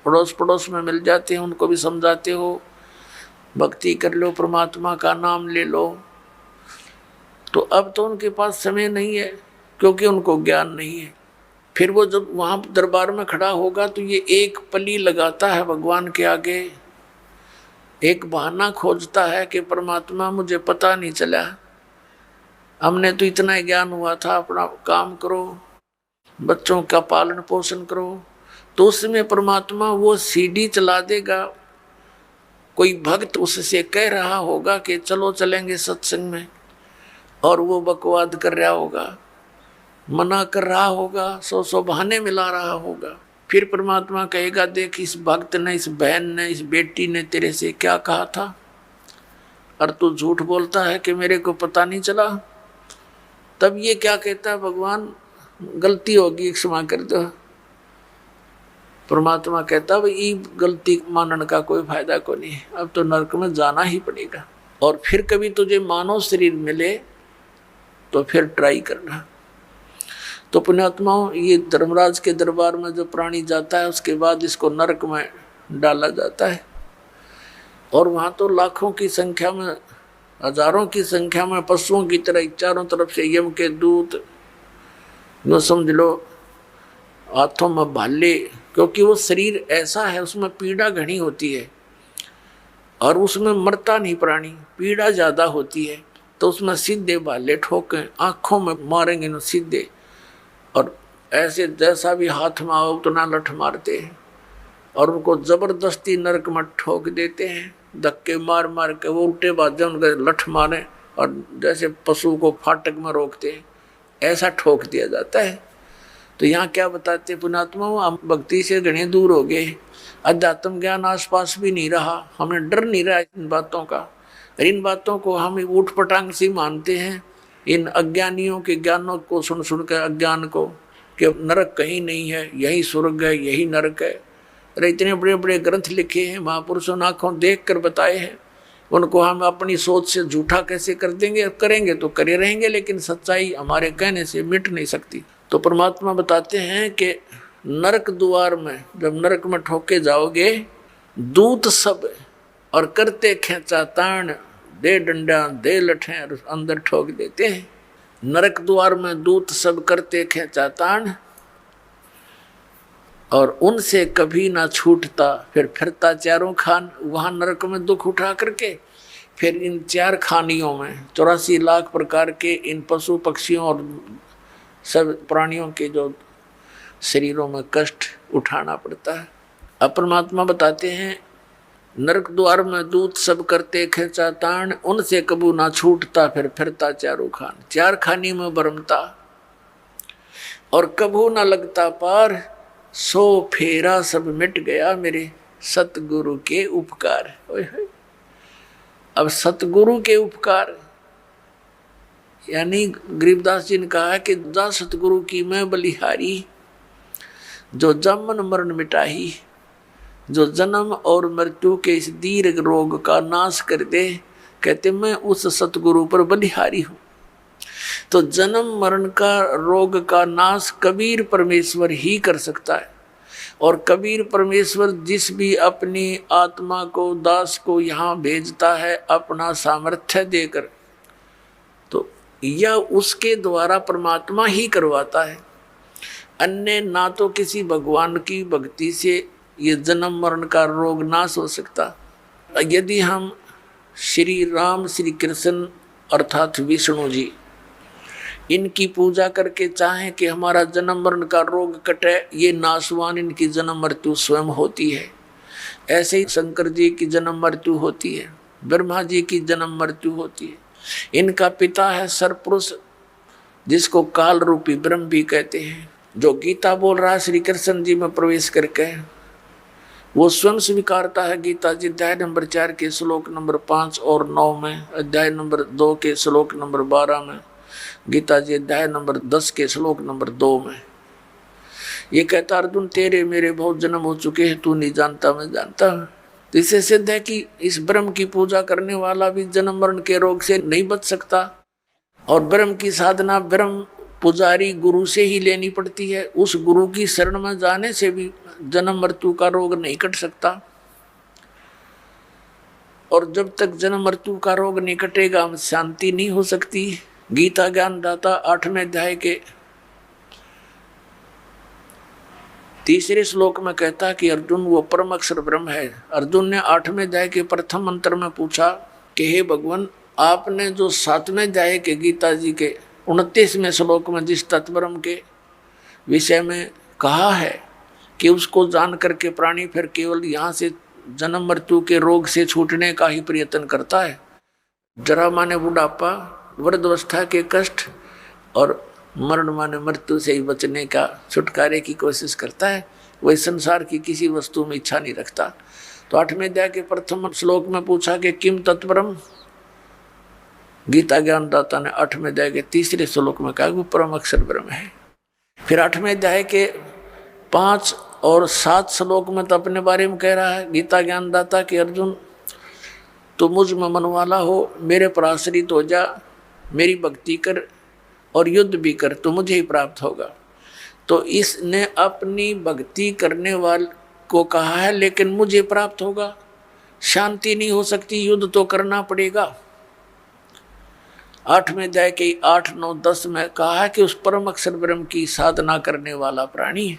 पड़ोस पड़ोस में मिल जाते हैं, उनको भी समझाते हो भक्ति कर लो, परमात्मा का नाम ले लो, तो अब तो उनके पास समय नहीं है, क्योंकि उनको ज्ञान नहीं है। फिर वो जब वहाँ दरबार में खड़ा होगा तो ये एक पली लगाता है भगवान के आगे, एक बहाना खोजता है कि परमात्मा मुझे पता नहीं चला, हमने तो इतना ज्ञान हुआ था, अपना काम करो, बच्चों का पालन पोषण करो। तो उसमें परमात्मा वो सीडी चला देगा, कोई भक्त उससे कह रहा होगा कि चलो चलेंगे सत्संग में, और वो बकवाद कर रहा होगा, मना कर रहा होगा, सौ बहाने मिला रहा होगा। फिर परमात्मा कहेगा, देख इस भक्त ने, इस बहन ने, इस बेटी ने तेरे से क्या कहा था, और तू झूठ बोलता है कि मेरे को पता नहीं चला। तब ये क्या कहता है भगवान, गलती होगी क्षमा कर दो। परमात्मा कहता भाई ये गलती मानने का कोई फायदा को नहीं है, अब तो नरक में जाना ही पड़ेगा, और फिर कभी तुझे मानव शरीर मिले तो फिर ट्राई करना। तो पुण्यात्माओं, ये धर्मराज के दरबार में जो प्राणी जाता है, उसके बाद इसको नरक में डाला जाता है, और वहाँ तो लाखों की संख्या में, हजारों की संख्या में पशुओं की तरह चारों तरफ से यम के दूत, नो समझ लो हाथों में भाले, क्योंकि वो शरीर ऐसा है, उसमें पीड़ा घनी होती है, और उसमें मरता नहीं प्राणी, पीड़ा ज़्यादा होती है, तो उसमें सीधे भाले ठोके, आँखों में मारेंगे न सीधे, और ऐसे जैसा भी हाथ में आओ उतना लठ मारते हैं, और उनको ज़बरदस्ती नरक में ठोक देते हैं, धक्के मार मार के वो उल्टे बाजे उनके लठ मारे, और जैसे पशु को फाटक में रोकते हैं ऐसा ठोक दिया जाता है। तो यहाँ क्या बताते पुण्यात्मा, हम भक्ति से घने दूर हो गए, अध्यात्म ज्ञान आसपास भी नहीं रहा, हमें डर नहीं रहा इन बातों का, इन बातों को हम ऊट पटांग सी मानते हैं, इन अज्ञानियों के ज्ञानों को सुन सुन कर अज्ञान को, कि नरक कहीं नहीं है, यही स्वर्ग है, यही नरक है। अरे इतने बड़े बड़े ग्रंथ लिखे हैं, महापुरुषों ने आँखों देख कर बताए हैं, उनको हम अपनी सोच से झूठा कैसे कर देंगे, करेंगे तो करे रहेंगे, लेकिन सच्चाई हमारे कहने से मिट नहीं सकती। तो परमात्मा बताते हैं कि नरक द्वार में जब नरक में ठोके जाओगे, दूत सब और करते खेचा तान, दे डंडा दे लठें और अंदर ठोक देते हैं। नरक द्वार में दूत सब करते खेचा तान, और उनसे कभी ना छूटता फिर फिरता चारों खान। वहाँ नरक में दुख उठा करके फिर इन चार खानियों में 84 लाख प्रकार के इन पशु पक्षियों और सब प्राणियों के जो शरीरों में कष्ट उठाना पड़ता है। अब परमात्मा बताते हैं, नरक द्वार में दूत सब करते खेचा तान, उनसे कबू ना छूटता फिर फिरता चारों खान। चार खानी में भरमता और कबू ना लगता पार, सो फेरा सब मिट गया मेरे सतगुरु के उपकार। अब सतगुरु के उपकार यानी गरीबदास जी ने कहा कि जा सतगुरु की मैं बलिहारी, जो जमन मरण मिटाही, जो जन्म और मृत्यु के इस दीर्घ रोग का नाश कर दे। कहते मैं उस सतगुरु पर बलिहारी हूँ। तो जन्म मरण का रोग का नाश कबीर परमेश्वर ही कर सकता है, और कबीर परमेश्वर जिस भी अपनी आत्मा को, दास को यहाँ भेजता है अपना सामर्थ्य देकर, तो यह उसके द्वारा परमात्मा ही करवाता है। अन्य ना तो किसी भगवान की भक्ति से ये जन्म मरण का रोग नाश हो सकता। यदि हम श्री राम श्री कृष्ण अर्थात विष्णु जी इनकी पूजा करके चाहें कि हमारा जन्म मरण का रोग कटे, ये नाशवान इनकी जन्म मृत्यु स्वयं होती है। ऐसे ही शंकर जी की जन्म मृत्यु होती है, ब्रह्मा जी की जन्म मृत्यु होती है। इनका पिता है सरपुरुष जिसको काल रूपी ब्रह्म भी कहते हैं। जो गीता बोल रहा है श्री कृष्ण जी में प्रवेश करके, वो स्वयं स्वीकारता है। गीता जी अध्याय नंबर 4 के श्लोक नंबर 5 और 9 में, अध्याय नंबर 2 के श्लोक नंबर 12 में, गीता जी अध्याय नंबर 10 के श्लोक नंबर 2 में ये कहता, अर्जुन तेरे मेरे बहुत जन्म हो चुके हैं, तू नहीं जानता मैं जानता हूं। तो इससे सिद्ध है कि इस ब्रह्म की पूजा करने वाला भी जन्म मरण के रोग से नहीं बच सकता। और ब्रह्म की साधना ब्रह्म पुजारी गुरु से ही लेनी पड़ती है। उस गुरु की शरण में जाने से भी जन्म मृत्यु का रोग नहीं कट सकता। और जब तक जन्म मृत्यु का रोग नहीं कटेगा शांति नहीं हो सकती। गीता ज्ञानदाता 8वें अध्याय के 3 श्लोक में कहता कि अर्जुन वो परम अक्षर ब्रह्म है। अर्जुन ने 8वें अध्याय के प्रथम मंत्र में पूछा कि हे भगवान, आपने जो 7वें अध्याय के गीता जी के 29वें श्लोक में जिस तत्ब्रह्म के विषय में कहा है कि उसको जान करके प्राणी फिर केवल यहाँ से जन्म मृत्यु के रोग से छूटने का ही प्रयत्न करता है। जरा माने बुढ़ापा, वृद्धावस्था के कष्ट और मरण माने मृत्यु से ही बचने का छुटकारे की कोशिश करता है। वही संसार की किसी वस्तु में इच्छा नहीं रखता। तो 8वें अध्याय के प्रथम श्लोक में पूछा कि किम तत्परम। गीता ज्ञानदाता ने 8वें अध्याय के 3 श्लोक में कहा वो परम अक्षर ब्रह्म है। फिर 8वें अध्याय के 5 और 7 श्लोक में तो अपने बारे में कह रहा है गीता ज्ञानदाता कि अर्जुन तो मुझ में मन वाला हो, मेरे पर आश्रित हो जा, मेरी भक्ति कर और युद्ध भी कर तो मुझे ही प्राप्त होगा। तो इसने अपनी भक्ति करने वाले को कहा है लेकिन मुझे प्राप्त होगा। शांति नहीं हो सकती, युद्ध तो करना पड़ेगा। 8वें अध्याय के 8, 9, 10 में कहा है कि उस परम अक्षर ब्रह्म की साधना करने वाला प्राणी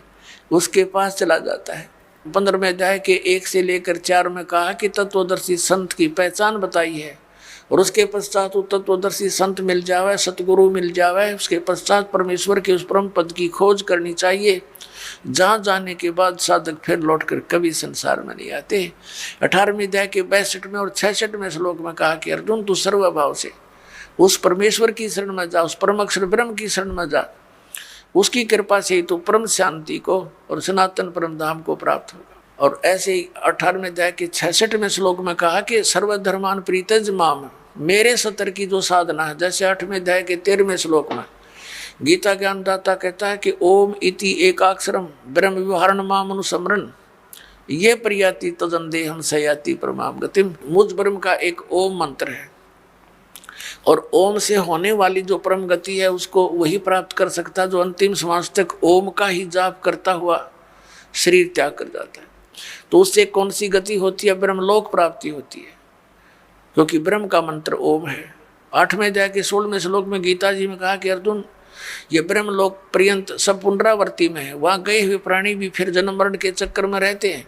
उसके पास चला जाता है। 15वें अध्याय के 1 से लेकर 4 में कहा कि तत्वदर्शी संत की पहचान बताई है। और उसके पश्चात तत्वदर्शी संत मिल जावे, सतगुरु मिल जावे, उसके पश्चात परमेश्वर के उस परम पद की खोज करनी चाहिए जहाँ जाने के बाद साधक फिर लौटकर कभी संसार में नहीं आते। 18वें अध्याय के 62 और 66 श्लोक में कहा कि अर्जुन तू सर्वभाव से उस परमेश्वर की शरण में जा, उस परम अक्षर ब्रह्म की शरण में जा, उसकी कृपा से ही तो परम शांति को और सनातन परम धाम को प्राप्त होगा। और ऐसे ही 18वें अध्याय के 66वें श्लोक में कहा कि सर्वधर्मान प्रीतज माम, मेरे सतर की जो साधना है। जैसे 8वें अध्याय के 13वें श्लोक में गीता ज्ञानदाता कहता है कि ओम इति एकाक्षरम ब्रह्म व्यवहारण माम अनुस्मरण ये प्रियाति तजन देहम सयाति परमाम गतिम। मुझ ब्रह्म का एक ओम मंत्र है और ओम से होने वाली जो परम गति है उसको वही प्राप्त कर सकता जो अंतिम श्वास तक ओम का ही जाप करता हुआ शरीर त्याग कर जाता है। तो उससे कौन सी गति होती है? ब्रह्मलोक प्राप्ति होती है, क्योंकि ब्रह्म का मंत्र ओम है। 8वें अध्याय के 16वें श्लोक में गीता जी में कहा कि अर्जुन ये ब्रह्मलोक पर्यंत सब पुनरावर्ती में है, वहां गए हुए प्राणी भी फिर जन्म मरण के चक्कर में रहते हैं।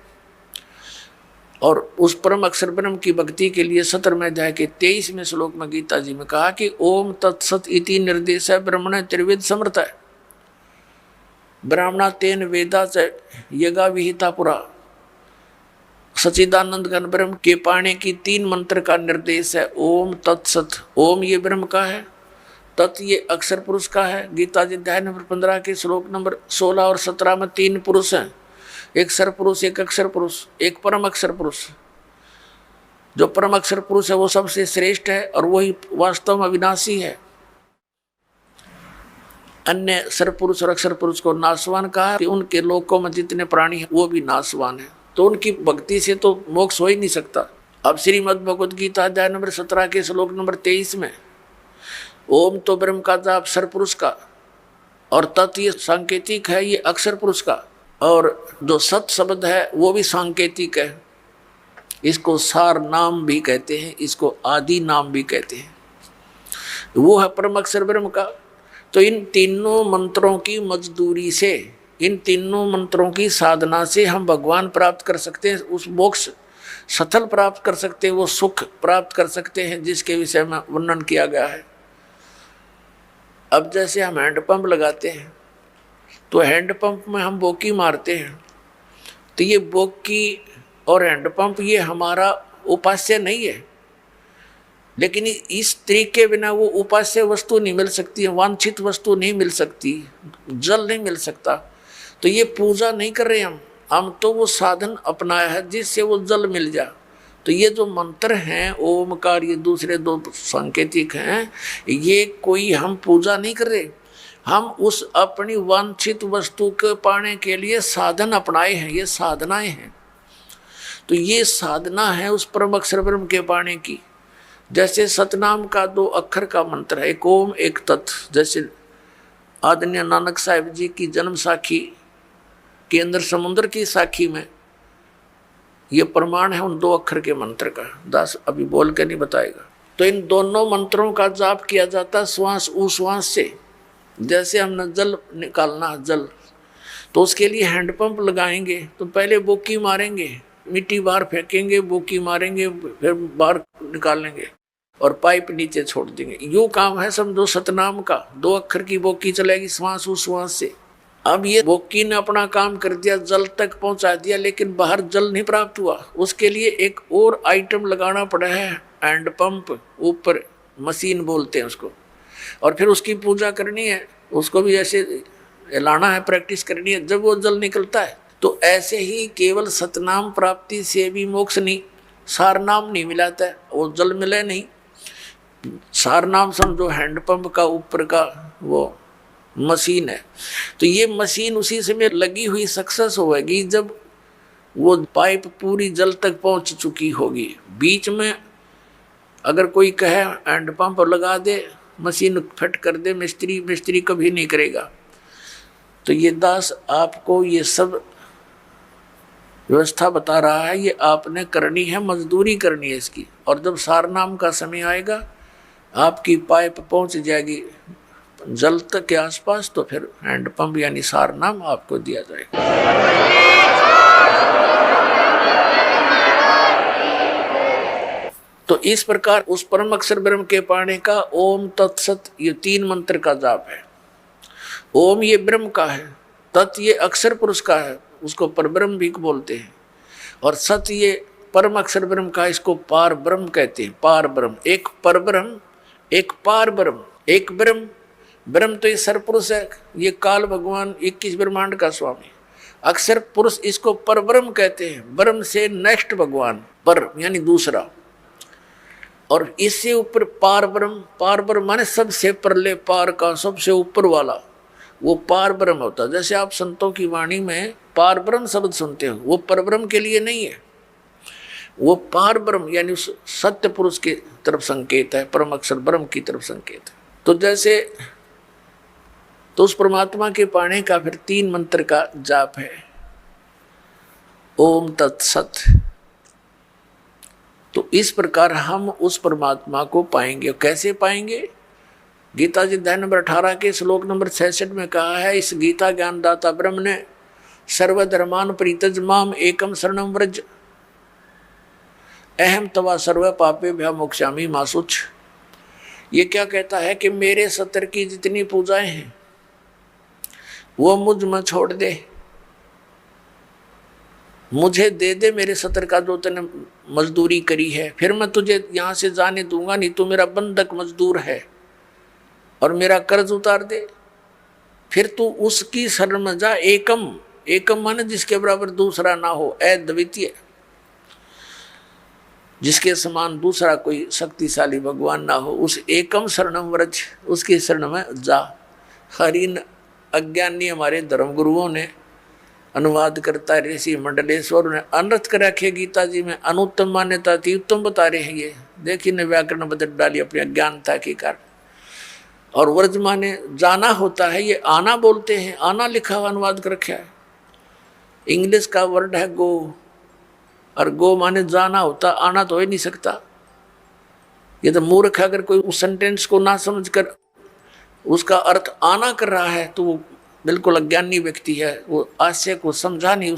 और उस परम अक्षर ब्रह्म की भक्ति के लिए 17वें अध्याय के 23वें श्लोक में गीता जी में कहा कि ओम तत्सत इति निर्देश ब्रह्मण त्रिविद समर्थ है, ब्राह्मणा तेन वेदा च यज्ञा विहिता पुरा। सच्चिदानंद घन ब्रह्म के पाने की 3 मंत्र का निर्देश है। ओम तत्सत, ओम ये ब्रह्म का है, तत् ये अक्षर पुरुष का है। गीता जी अध्याय नंबर 15 के श्लोक नंबर 16 और 17 में 3 पुरुष हैं, एक सर पुरुष, एक अक्षर पुरुष, एक परम अक्षर पुरुष। जो परम अक्षर पुरुष है वो सबसे श्रेष्ठ है और वही वास्तव में अविनाशी है। अन्य सर पुरुष और अक्षर पुरुष को नाशवान कहा कि उनके लोकों में जितने प्राणी हैं वो भी नाशवान है, तो उनकी भक्ति से तो मोक्ष हो ही नहीं सकता। अब श्रीमद् भगवद गीता अध्याय नंबर 17 के श्लोक नंबर 23 में ओम तो ब्रह्म का जाप सर पुरुष का और तत् ये सांकेतिक है, ये अक्षर पुरुष का, और जो सत शब्द है वो भी सांकेतिक है। इसको सार नाम भी कहते हैं, इसको आदि नाम भी कहते हैं, वो है परम अक्षर ब्रह्म का। तो इन तीनों मंत्रों की मजदूरी से इन तीनों मंत्रों की साधना से हम भगवान प्राप्त कर सकते हैं, उस मोक्ष सथल प्राप्त कर सकते हैं, वो सुख प्राप्त कर सकते हैं जिसके विषय में वर्णन किया गया है। अब जैसे हम हैंडपंप लगाते हैं तो हैंडपंप में हम बोकी मारते हैं, तो ये बोकी और हैंडपंप ये हमारा उपास्य नहीं है, लेकिन इस तरीके के बिना वो उपास्य वस्तु नहीं मिल सकती, वांछित वस्तु नहीं मिल सकती, जल नहीं मिल सकता। तो ये पूजा नहीं कर रहे हम तो वो साधन अपनाया है जिससे वो जल मिल जा। तो ये जो मंत्र हैं ओमकार, ये दूसरे दो सांकेतिक हैं, ये कोई हम पूजा नहीं कर रहे, हम उस अपनी वांछित वस्तु के पाने के लिए साधन अपनाए हैं, ये साधनाएं हैं। तो ये साधना है उस परम अक्षर ब्रह्म के पाने की। जैसे सतनाम का 2 अक्षर का मंत्र है, एक ओम एक तत्। जैसे आदरणीय नानक साहिब जी की जन्म साखी के अंदर समुद्र की साखी में ये प्रमाण है उन 2 अक्षर के मंत्र का। दास अभी बोल के नहीं बताएगा। तो इन दोनों मंत्रों का जाप किया जाता श्वास उश्वास से। जैसे हमने जल निकालना जल, तो उसके लिए हैंडपंप लगाएंगे, तो पहले बोकी मारेंगे, मिट्टी बाहर फेंकेंगे, बोकी मारेंगे, फिर बाहर निकालेंगे और पाइप नीचे छोड़ देंगे। यूँ काम है समझो सतनाम का। 2 अक्षर की बोकी चलेगी श्वास उश्वास से। अब ये बोकी ने अपना काम कर दिया, जल तक पहुंचा दिया, लेकिन बाहर जल नहीं प्राप्त हुआ। उसके लिए एक और आइटम लगाना पड़ा है, हैंडपंप, ऊपर मशीन बोलते हैं उसको, और फिर उसकी पूजा करनी है, उसको भी ऐसे हिलाना है, प्रैक्टिस करनी है, जब वो जल निकलता है। तो ऐसे ही केवल सतनाम प्राप्ति से भी मोक्ष नहीं, सारनाम नहीं मिलाता है, वो जल मिले नहीं। सारनाम समझो हैंडपंप का ऊपर का वो मशीन है, तो ये मशीन उसी समय लगी हुई सक्सेस होगी जब वो पाइप पूरी जल तक पहुंच चुकी होगी। बीच में अगर कोई कहे हैंडपंप लगा दे, मशीन फिट कर दे, मिस्त्री कभी नहीं करेगा। तो ये दास आपको ये सब व्यवस्था बता रहा है, ये आपने करनी है, मजदूरी करनी है इसकी। और जब सारनाम का समय आएगा, आपकी पाइप पहुंच जाएगी जल तक के आसपास, तो फिर हैंडपंप यानी सारनाम आपको दिया जाएगा। तो इस प्रकार उस परम अक्षर ब्रह्म के पाने का ओम तत्सत ये 3 मंत्र का जाप है। ओम ये ब्रह्म का है, तत् ये अक्षर पुरुष का है, उसको परब्रह्म भी बोलते हैं, और सत ये परम अक्षर ब्रह्म का, इसको पार ब्रह्म कहते हैं। पार ब्रह्म, एक परब्रह्म एक पार ब्रह्म। एक ब्रह्म, ब्रह्म तो ये सरपुरुष है, ये काल भगवान 21 ब्रह्मांड का स्वामी। अक्षर पुरुष इसको परब्रह्म कहते हैं, ब्रह्म से नेक्स्ट भगवान, पर यानी दूसरा। और इससे ऊपर पार ब्रह्म माने सबसे परले पार का, सबसे ऊपर वाला, वो पार ब्रह्म होता है। जैसे आप संतों की वाणी में पार ब्रह्म शब्द सुनते हो, वो परब्रह्म के लिए नहीं है, वो पार ब्रह्म यानी उस सत्य पुरुष की तरफ संकेत है, परम अक्षर ब्रह्म की तरफ संकेत है। तो जैसे तो उस परमात्मा के पाने का फिर 3 मंत्र का जाप है, ओम तत्सत। तो इस प्रकार हम उस परमात्मा को पाएंगे। कैसे पाएंगे? गीता जी अध्याय नंबर 18 के श्लोक नंबर 66 में कहा है, इस गीता ज्ञानदाता ब्रह्म ने सर्वधर्मान परित्यज माम एकम शरणम व्रज अहम तवा सर्व पापे भ्या मोक्षामि मा शुच। ये क्या कहता है कि मेरे सत्तर की जितनी पूजाएं हैं वो मुझ में छोड़ दे, मुझे दे दे मेरे सत्तर का जो तूने मजदूरी करी है, फिर मैं तुझे यहाँ से जाने दूंगा नहीं, तू मेरा बंधक मजदूर है, और मेरा कर्ज उतार दे। फिर तू उसकी शरण में जा। एकम, एकम माने जिसके बराबर दूसरा ना हो, अद्वितीय, जिसके समान दूसरा कोई शक्तिशाली भगवान ना हो, उस एकम शरणम व्रज, उसकी शरण में जा। हरिन अज्ञानी हमारे धर्मगुरुओं ने अनुवाद करता ऋषि मंडलेश्वर ने अनर्थ कर रखे गीता जी में, अनुत्तम मान्यता थी उत्तम बता रहे हैं। ये देखिए ने व्याकरण बदल डाली अपनी अज्ञानता के कारण। और व्रज माने जाना होता है, ये आना बोलते हैं, आना लिखा हुआ अनुवाद कर रखा है। इंग्लिश का वर्ड है गो, और गो माने जाना होता, आना तो हो ही नहीं सकता। ये तो मूर्ख अगर कोई उस सेंटेंस को ना समझ कर उसका अर्थ आना कर रहा है तो वो बिल्कुल अज्ञानी व्यक्ति है, वो आशय को समझा नहीं,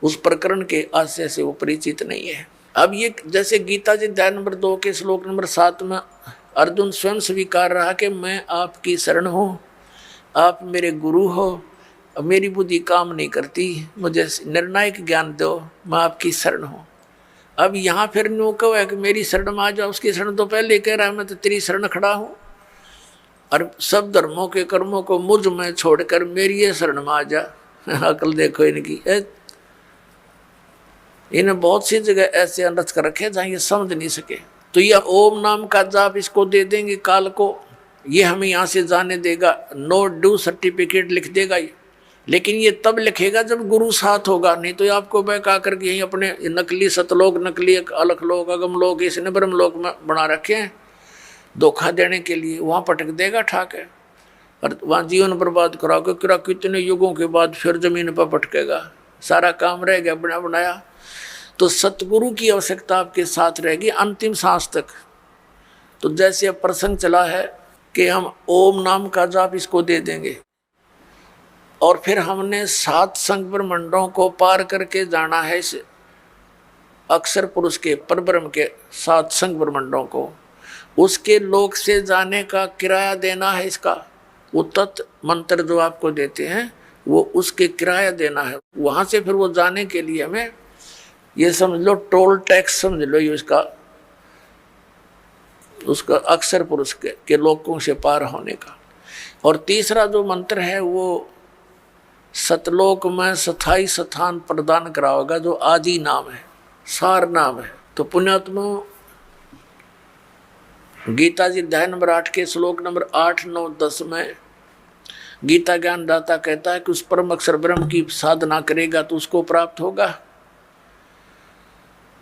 उस प्रकरण के आशय से वो परिचित नहीं है। अब ये जैसे गीता जी अध्याय नंबर 2 के श्लोक नंबर 7 में अर्जुन स्वयं स्वीकार रहा कि मैं आपकी शरण हूँ, आप मेरे गुरु हो, मेरी बुद्धि काम नहीं करती, मुझे निर्णायक ज्ञान दो, मैं आपकी शरण हूँ। अब यहाँ फिर नो कहो है कि मेरी शरण में आ जाओ, उसकी शरण तो पहले कह रहा है मैं तो तेरी शरण खड़ा हूँ, और सब धर्मों के कर्मों को मुझ में छोड़कर मेरी ये शरण में आ जा। अकल देखो इनकी, इन्हें बहुत सी जगह ऐसे अनर्थ कर रखे जहाँ ये समझ नहीं सके। तो यह ओम नाम का जाप इसको दे देंगे काल को, ये हमें यहाँ से जाने देगा, नो ड्यू सर्टिफिकेट लिख देगा ये, लेकिन ये तब लिखेगा जब गुरु साथ होगा, नहीं तो आपको बहका करके यहीं अपने नकली सतलोक, नकली अलख लोक, अगम लोक, इसने ब्रह्म लोक में बना रखे हैं धोखा देने के लिए, वहाँ पटक देगा ठाक है, और वहाँ जीवन बर्बाद कराओगे, कितने युगों के बाद फिर जमीन पर पटकेगा, सारा काम रह गया बना बनाया। तो सतगुरु की आवश्यकता आपके साथ रहेगी अंतिम सांस तक। तो जैसे अब प्रसंग चला है कि हम ओम नाम का जाप इसको दे देंगे, और फिर हमने 7 संग ब्रह्मंडों को पार करके जाना है इस अक्षर पुरुष के परब्रह्म के 7 संग ब्रह्मंडों को, उसके लोक से जाने का किराया देना है इसका, वो तत्व मंत्र जो आपको देते हैं वो उसके किराया देना है। वहाँ से फिर वो जाने के लिए हमें ये समझ लो टोल टैक्स समझ लो, ये उसका अक्षर पुरुष के लोकों से पार होने का। और तीसरा जो मंत्र है वो सतलोक में स्थायी स्थान प्रदान कराओगा, जो आदि नाम है, सार नाम है। तो पुण्यात्मा गीता जी अध्याय नंबर 8 के श्लोक नंबर 8, 9, 10 में गीता ज्ञान दाता कहता है कि उस परम अक्षर ब्रह्म की साधना करेगा तो उसको प्राप्त होगा।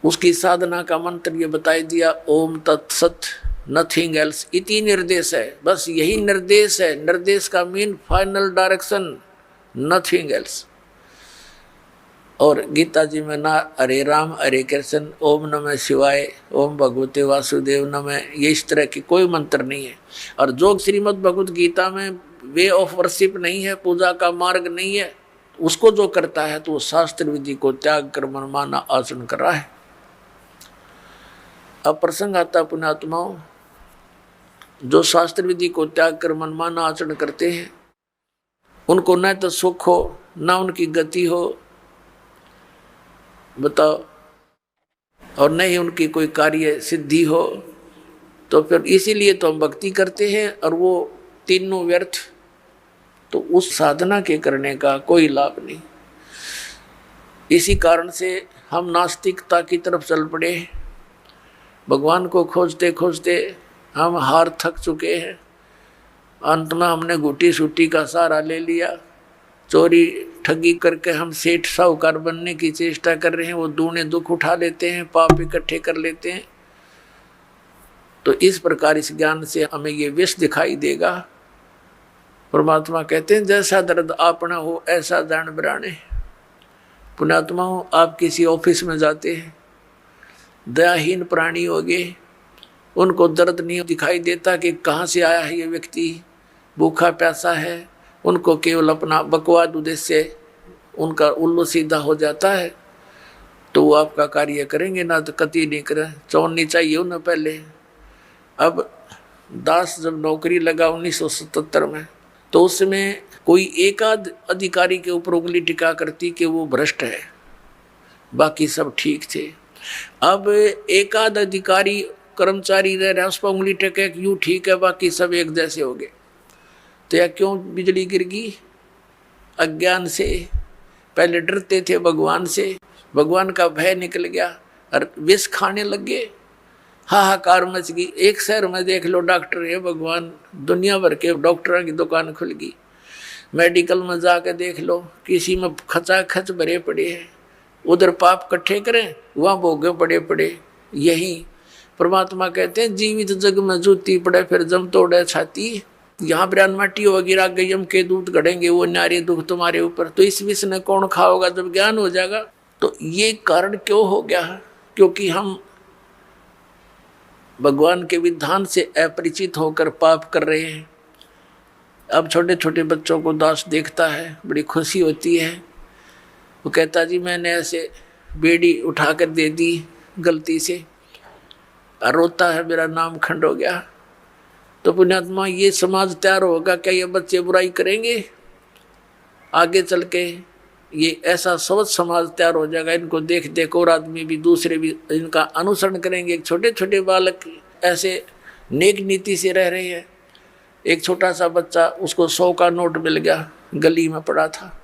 उसकी साधना का मंत्र ये बताई दिया, ओम तत्सत नथिंग एल्स, इति निर्देश है, बस यही निर्देश है। निर्देश का mean final direction, nothing else. और गीता जी में ना हरे राम हरे कृष्ण, ओम नमः शिवाय, ओम भगवते वासुदेव नमः, ये इस तरह की कोई मंत्र नहीं है। और जो श्रीमद् भगवत गीता में वे ऑफ वर्शिप नहीं है, पूजा का मार्ग नहीं है, उसको जो करता है तो वो शास्त्र विधि को त्याग कर मनमाना आचरण कर रहा है। अब प्रसंग आता पुण्यात्माओं, जो शास्त्र विधि को त्याग कर मनमाना आचरण करते हैं उनको न तो सुख हो न उनकी गति हो, बताओ, और न ही उनकी कोई कार्य सिद्धि हो। तो फिर इसीलिए तो हम भक्ति करते हैं, और वो तीनों व्यर्थ, तो उस साधना के करने का कोई लाभ नहीं। इसी कारण से हम नास्तिकता की तरफ चल पड़े, भगवान को खोजते खोजते हम हार थक चुके हैं। अंत में हमने घुटी सूटी का सहारा ले लिया, चोरी ठगी करके हम सेठ साहूकार बनने की चेष्टा कर रहे हैं, वो दूने दुख उठा लेते हैं, पाप इकट्ठे कर लेते हैं। तो इस प्रकार इस ज्ञान से हमें ये विष दिखाई देगा। परमात्मा कहते हैं जैसा दर्द आपना हो ऐसा जान बराने। पुण्यात्मा हो, आप किसी ऑफिस में जाते हैं, दयाहीन प्राणी हो गए, उनको दर्द नहीं दिखाई देता कि कहाँ से आया है ये व्यक्ति, भूखा प्यासा है, उनको केवल अपना बकवाद उद्देश्य उनका उल्लू सीधा हो जाता है, तो वो आपका कार्य करेंगे ना, तो कति नहीं करें, चौड़नी चाहिए उन्हें पहले। अब दास जब नौकरी लगा 1977 में, तो उसमें कोई एक आध अधिकारी के ऊपर उंगली टिका करती कि वो भ्रष्ट है, बाकी सब ठीक थे। अब एक आध अधिकारी कर्मचारी रह रहा है, उस पर उंगली टेके यूँ ठीक है, बाकी सब एक जैसे हो गए। तो यह क्यों बिजली गिर गई? अज्ञान से। पहले डरते थे भगवान से, भगवान का भय निकल गया और विष खाने लग गए, हाहाकार मच गई। एक शहर में देख लो डॉक्टर है भगवान, दुनिया भर के डॉक्टरों की दुकान खुल गई। मेडिकल में जाकर देख लो, किसी में खचाखच भरे पड़े हैं, उधर पाप इकट्ठे करें, वहाँ भोगे पड़े पड़े। यही परमात्मा कहते हैं जीवित जग में जूती पड़े फिर जम तोड़े छाती, यहाँ ब्रान माटी वगैरह गयम के दूध गढ़ेंगे वो नारे दुख तुम्हारे ऊपर। तो इस विष ने कौन खाओगा जब ज्ञान हो जाएगा? तो ये कारण क्यों हो गया है? क्योंकि हम भगवान के विधान से अपरिचित होकर पाप कर रहे हैं। अब छोटे छोटे बच्चों को दास देखता है, बड़ी खुशी होती है। वो कहता जी मैंने ऐसे बेड़ी उठाकर दे दी गलती से, और रोता है मेरा नाम खंड हो गया। तो पुण्यात्मा ये समाज तैयार होगा क्या? ये बच्चे बुराई करेंगे आगे चल के? ये ऐसा स्वच्छ समाज तैयार हो जाएगा, इनको देख देख और आदमी भी, दूसरे भी इनका अनुसरण करेंगे। छोटे छोटे बालक ऐसे नेक नीति से रह रहे हैं। एक छोटा सा बच्चा, उसको 100 का नोट मिल गया, गली में पड़ा था,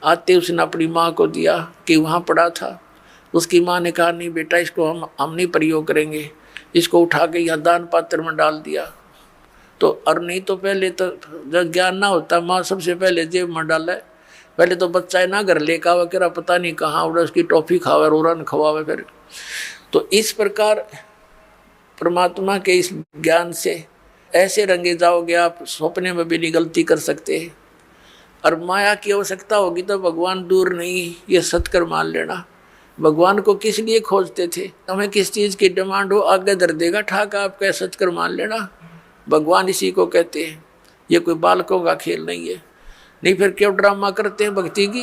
आते उसने अपनी माँ को दिया कि वहाँ पड़ा था। उसकी माँ ने कहा नहीं बेटा, इसको हम नहीं प्रयोग करेंगे, इसको उठा के यहाँ दान पात्र में डाल दिया। तो और नहीं तो पहले तो जब ज्ञान ना होता, माँ सबसे पहले जेब में डाला है। पहले तो बच्चा है ना घर लेकर आवा करा, पता नहीं कहाँ उड़ा, उसकी टॉफी खावे, रोरन खवावे फिर। तो इस प्रकार परमात्मा के इस ज्ञान से ऐसे रंगे जाओगे आप, सपने में भी नहीं गलती कर सकते। और माया की आवश्यकता होगी तो भगवान दूर नहीं, ये सत्कर मान लेना। भगवान को किस लिए खोजते थे? हमें किस चीज़ की डिमांड हो, आगे धर देगा ठाका, आप कह सत्कर मान लेना। भगवान इसी को कहते हैं। ये कोई बालकों का खेल नहीं है। नहीं फिर क्यों ड्रामा करते हैं भक्ति की?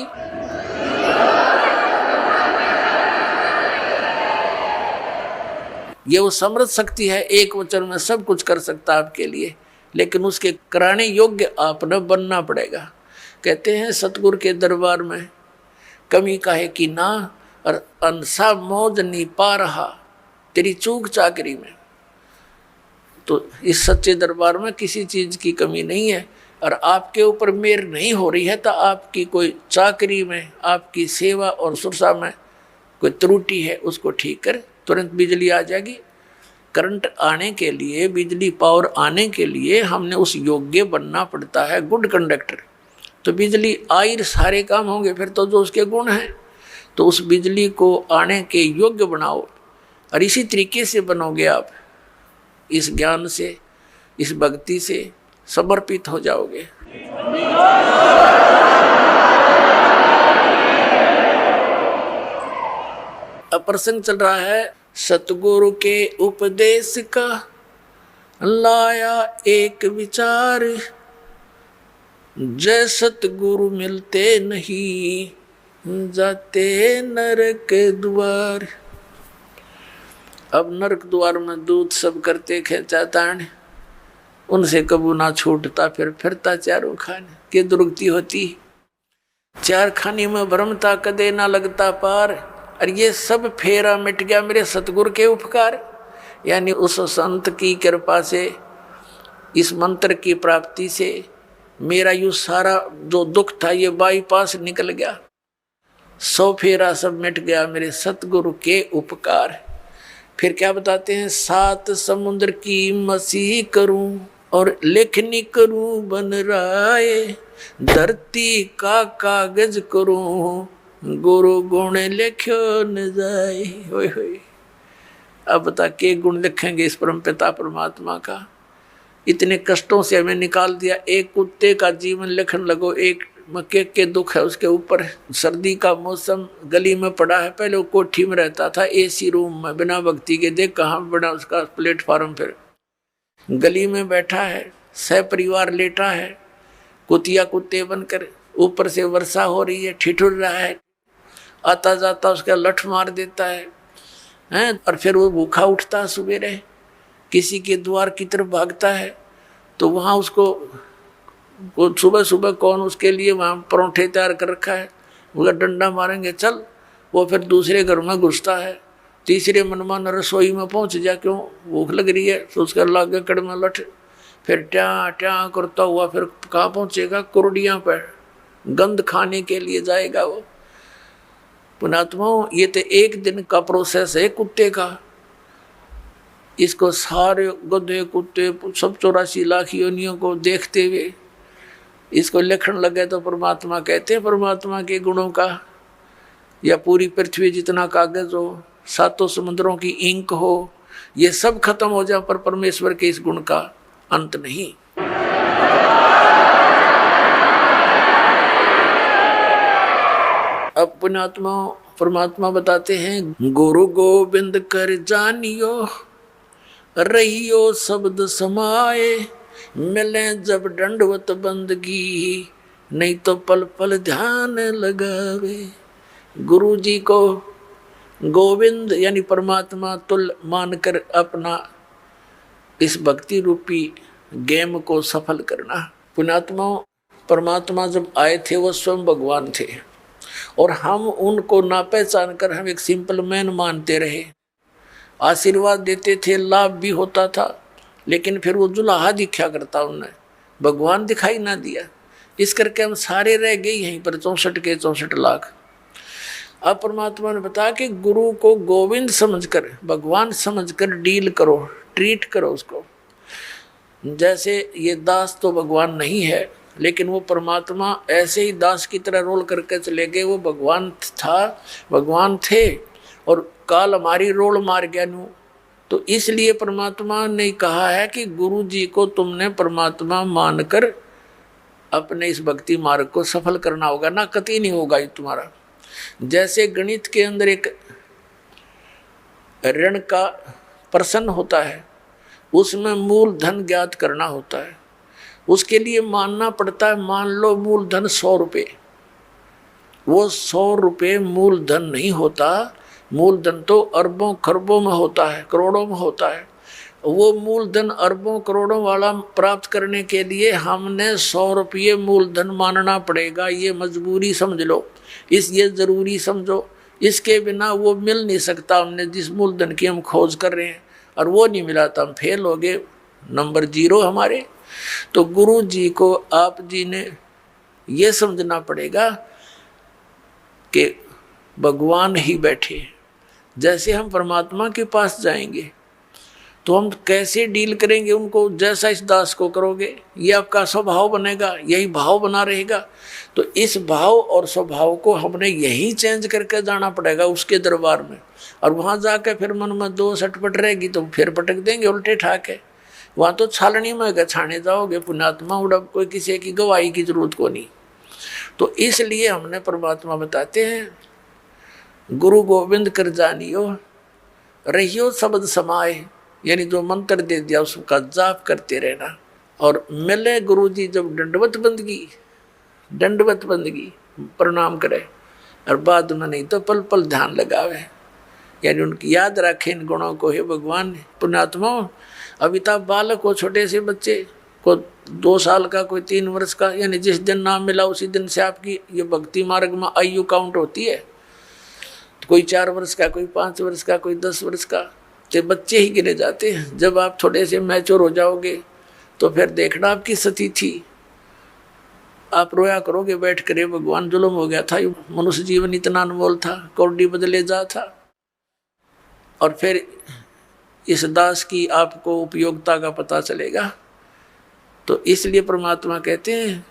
ये वो समृद्ध शक्ति है, एक वचन में सब कुछ कर सकता है आपके लिए, लेकिन उसके कराने योग्य आपने बनना पड़ेगा। कहते हैं सतगुरु के दरबार में कमी काहे की ना, और अनसा मौज नहीं पा रहा तेरी चूक चाकरी में। तो इस सच्चे दरबार में किसी चीज़ की कमी नहीं है, और आपके ऊपर मेहर नहीं हो रही है तो आपकी कोई चाकरी में, आपकी सेवा और सुरक्षा में कोई त्रुटि है, उसको ठीक कर, तुरंत बिजली आ जाएगी। करंट आने के लिए, बिजली पावर आने के लिए हमने उस योग्य बनना पड़ता है, गुड कंडक्टर। तो बिजली आई सारे काम होंगे फिर तो, जो उसके गुण हैं। तो उस बिजली को आने के योग्य बनाओ, और इसी तरीके से बनोगे आप, इस ज्ञान से, इस भक्ति से समर्पित हो जाओगे। अब प्रसंग चल रहा है सतगुरु के उपदेश का, लाया एक विचार, जय सतगुरु मिलते नहीं, जाते नरक द्वार। अब नरक द्वार में दूत सब करते खेचा ताण, उनसे कबू ना छूटता, फिर फिरता चारों खाने के दुर्गति होती। चार खाने में भ्रमता, कदे ना लगता पार। और ये सब फेरा मिट गया मेरे सतगुरु के उपकार, यानी उस संत की कृपा से, इस मंत्र की प्राप्ति से मेरा यू सारा जो दुख था ये बाईपास निकल गया। 100 फेरा सब मिट गया मेरे सतगुरु के उपकार। फिर क्या बताते हैं? 7 समुद्र की मसीह करूं और लेखनी करूं बन राय, धरती का कागज करूं गुरु गुण लिखो न जाए। होय होय। अब बता के गुण लिखेंगे इस परम पिता परमात्मा का? इतने कष्टों से हमें निकाल दिया। एक कुत्ते का जीवन लिखन लगो, एक मक्के के दुख है उसके ऊपर। सर्दी का मौसम, गली में पड़ा है, पहले वो कोठी में रहता था एसी रूम में बिना भक्ति के, देख कहाँ बना उसका प्लेटफार्म। फिर गली में बैठा है, सह परिवार लेटा है, कुतिया कुत्ते बनकर, ऊपर से वर्षा हो रही है, ठिठुर रहा है, आता जाता उसका लठ मार देता है, हैं? और फिर वो भूखा उठता है सुबेरे, किसी के द्वार की तरफ भागता है, तो वहाँ उसको सुबह सुबह कौन उसके लिए वहाँ परोठे तैयार कर रखा है, उसका डंडा मारेंगे चल। वो फिर दूसरे घर में घुसता है, तीसरे मनमान रसोई में पहुँच जा, क्यों भूख लग रही है, तो उसका लागे कड़ में लठ, फिर ट्या ट्या करता हुआ फिर कहाँ पहुँचेगा? कुरडियाँ पर गंध खाने के लिए जाएगा वो। पुणात्माओं, ये तो एक दिन का प्रोसेस है कुत्ते का। इसको सारे गधे कुत्ते सब 84 लाख योनियों को देखते हुए इसको लिखण लगे तो परमात्मा कहते हैं परमात्मा के गुणों का, या पूरी पृथ्वी जितना कागज हो, 7 समुद्रों की इंक हो, ये सब खत्म हो जाए पर परमेश्वर के इस गुण का अंत नहीं। अब पुण्यात्मा परमात्मा बताते हैं, गुरु गोविंद कर जानियो, रहियो शब्द समाए, मिले जब दंडवत बंदगी, नहीं तो पल पल ध्यान लगावे। गुरु जी को गोविंद यानी परमात्मा तुल्य मानकर अपना इस भक्ति रूपी गेम को सफल करना। पुण्यात्मा, परमात्मा जब आए थे वो स्वयं भगवान थे और हम उनको ना पहचान कर हम एक सिंपल मैन मानते रहे। आशीर्वाद देते थे, लाभ भी होता था, लेकिन फिर वो जुलाहा दिखा करता, उन्हें भगवान दिखाई ना दिया। इस करके हम सारे रह गए यहीं पर 64 के 64 लाख। अब परमात्मा ने बताया कि गुरु को गोविंद समझकर, भगवान समझकर डील करो, ट्रीट करो उसको। जैसे ये दास तो भगवान नहीं है, लेकिन वो परमात्मा ऐसे ही दास की तरह रोल करके चले गए। वो भगवान था, भगवान थे, और काल हमारी रोल मार गया नू। तो इसलिए परमात्मा ने कहा है कि गुरु जी को तुमने परमात्मा मानकर अपने इस भक्ति मार्ग को सफल करना होगा, ना कतई नहीं होगा ये तुम्हारा। जैसे गणित के अंदर एक ऋण का प्रश्न होता है, उसमें मूलधन ज्ञात करना होता है। उसके लिए मानना पड़ता है, मान लो मूलधन 100 रुपये। वो 100 रुपये मूलधन नहीं होता, मूलधन तो अरबों खरबों में होता है, करोड़ों में होता है। वो मूलधन अरबों करोड़ों वाला प्राप्त करने के लिए हमने 100 रुपये मूलधन मानना पड़ेगा। ये मजबूरी समझ लो, ये ज़रूरी समझो। इसके बिना वो मिल नहीं सकता। हमने जिस मूलधन की हम खोज कर रहे हैं और वो नहीं मिला तो हम फेल हो गए, नंबर 0 हमारे। तो गुरु जी को आप जी ने ये समझना पड़ेगा कि भगवान ही बैठे। जैसे हम परमात्मा के पास जाएंगे तो हम कैसे डील करेंगे उनको, जैसा इस दास को करोगे ये आपका स्वभाव बनेगा, यही भाव बना रहेगा। तो इस भाव और स्वभाव को हमने यही चेंज करके जाना पड़ेगा उसके दरबार में। और वहाँ जाकर फिर मन में 2 सटपट रहेगी तो फिर पटक देंगे उल्टे ठाके। वहाँ तो छालनी में गछाने जाओगे पुण्यात्मा, उड़ा कोई किसी की गवाही की जरूरत को नहीं। तो इसलिए हमने परमात्मा बताते हैं, गुरु गोविंद कर जानियो रहियो शब्द समाए, यानी जो मंत्र दे दिया उसका जाप करते रहना। और मिले गुरु जी जब दंडवत बंदगी प्रणाम करे, और बाद में नहीं तो पल पल ध्यान लगावे, यानी उनकी याद रखें इन गुणों को। हे भगवान, पुण्यात्मा, अभी तक बालक हो, छोटे से बच्चे को 2 साल का, कोई 3 वर्ष का, यानी जिस दिन नाम मिला उसी दिन से आपकी ये भक्ति मार्ग में आयु काउंट होती है। कोई 4 वर्ष का, कोई 5 वर्ष का, कोई 10 वर्ष का, तो बच्चे ही गिने जाते हैं। जब आप थोड़े से मैच्योर हो जाओगे तो फिर देखना आपकी स्थिति, आप रोया करोगे बैठ कर, भगवान जुल्म हो गया था, मनुष्य जीवन इतना अनमोल था, कौड़ी बदले जा था। और फिर इस दास की आपको उपयोगिता का पता चलेगा। तो इसलिए परमात्मा कहते हैं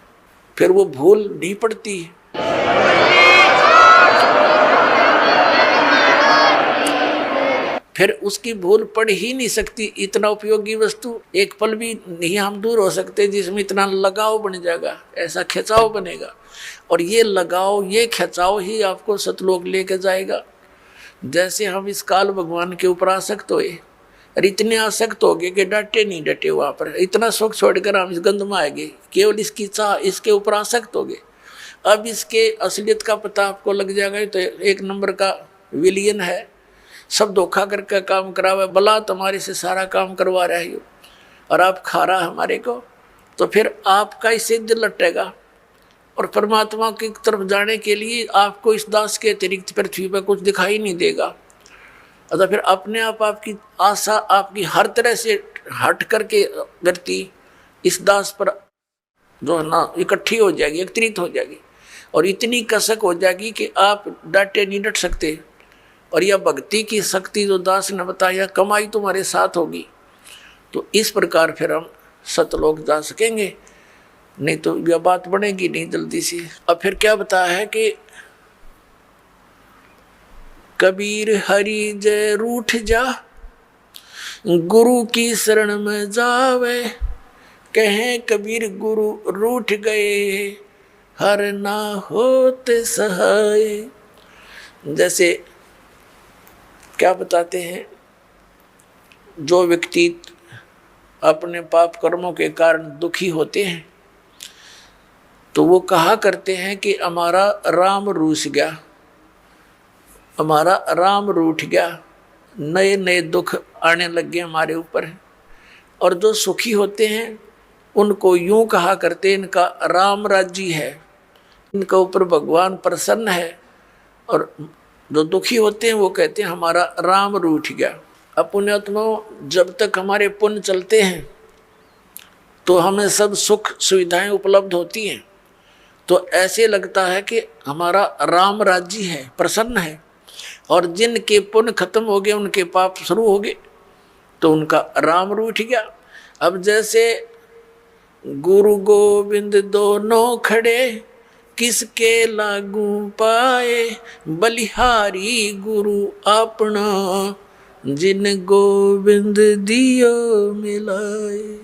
फिर वो भूल नहीं पड़ती। फिर उसकी भूल पड़ ही नहीं सकती। इतना उपयोगी वस्तु एक पल भी नहीं हम दूर हो सकते जिसमें इतना लगाव बन जाएगा, ऐसा खिंचाव बनेगा। और ये लगाव, ये खिंचाव ही आपको सतलोक लेके जाएगा। जैसे हम इस काल भगवान के ऊपर आसक्त हुए और इतने आसक्त हो गए कि डटे नहीं डटे, वहाँ पर इतना सुख छोड़कर हम इस गंध में आ गए, केवल इसकी चाह, इसके ऊपर आसक्त हो गए। अब इसके असलियत का पता आपको लग जाएगा। तो 1 नंबर का विलियन है, सब धोखा करके काम करावे, भला तुम्हारे से सारा काम करवा रहा है और आप खा रहा हमारे को। तो फिर आपका इससे दिल लटेगा और परमात्मा की तरफ जाने के लिए आपको इस दास के अतिरिक्त पृथ्वी पर कुछ दिखाई नहीं देगा। अतः फिर अपने आप आपकी आशा आपकी हर तरह से हट करके व्यक्ति इस दास पर जो है ना इकट्ठी हो जाएगी, एकत्रित हो जाएगी, और इतनी कसक हो जाएगी कि आप डांटे नहीं डट सकते। और यह भक्ति की शक्ति जो दास ने बताया, कमाई तुम्हारे साथ होगी। तो इस प्रकार फिर हम सतलोक जा सकेंगे, नहीं तो यह बात बनेगी नहीं जल्दी से। अब फिर क्या बताया है कि कबीर हरि जय रूठ जा, गुरु की शरण में जावे, कहें कबीर गुरु रूठ गए, हर ना होते सहाय। जैसे क्या बताते हैं, जो व्यक्ति अपने पाप कर्मों के कारण दुखी होते हैं तो वो कहा करते हैं कि हमारा राम रूठ गया, हमारा राम रूठ गया, नए नए दुख आने लग गए हमारे ऊपर। और जो सुखी होते हैं उनको यूं कहा करते हैं इनका राम राज्य है, इनके ऊपर भगवान प्रसन्न है। और जो दुखी होते हैं वो कहते हैं हमारा राम रूठ गया। अब पुण्यात्माओं, जब तक हमारे पुण्य चलते हैं तो हमें सब सुख सुविधाएं उपलब्ध होती हैं, तो ऐसे लगता है कि हमारा राम राज्य है, प्रसन्न है। और जिनके पुण्य खत्म हो गए, उनके पाप शुरू हो गए, तो उनका राम रूठ गया। अब जैसे गुरु गोविंद दोनों खड़े, किसके लागू पाए, बलिहारी गुरु अपना, जिन गोविंद दियो मिलाए।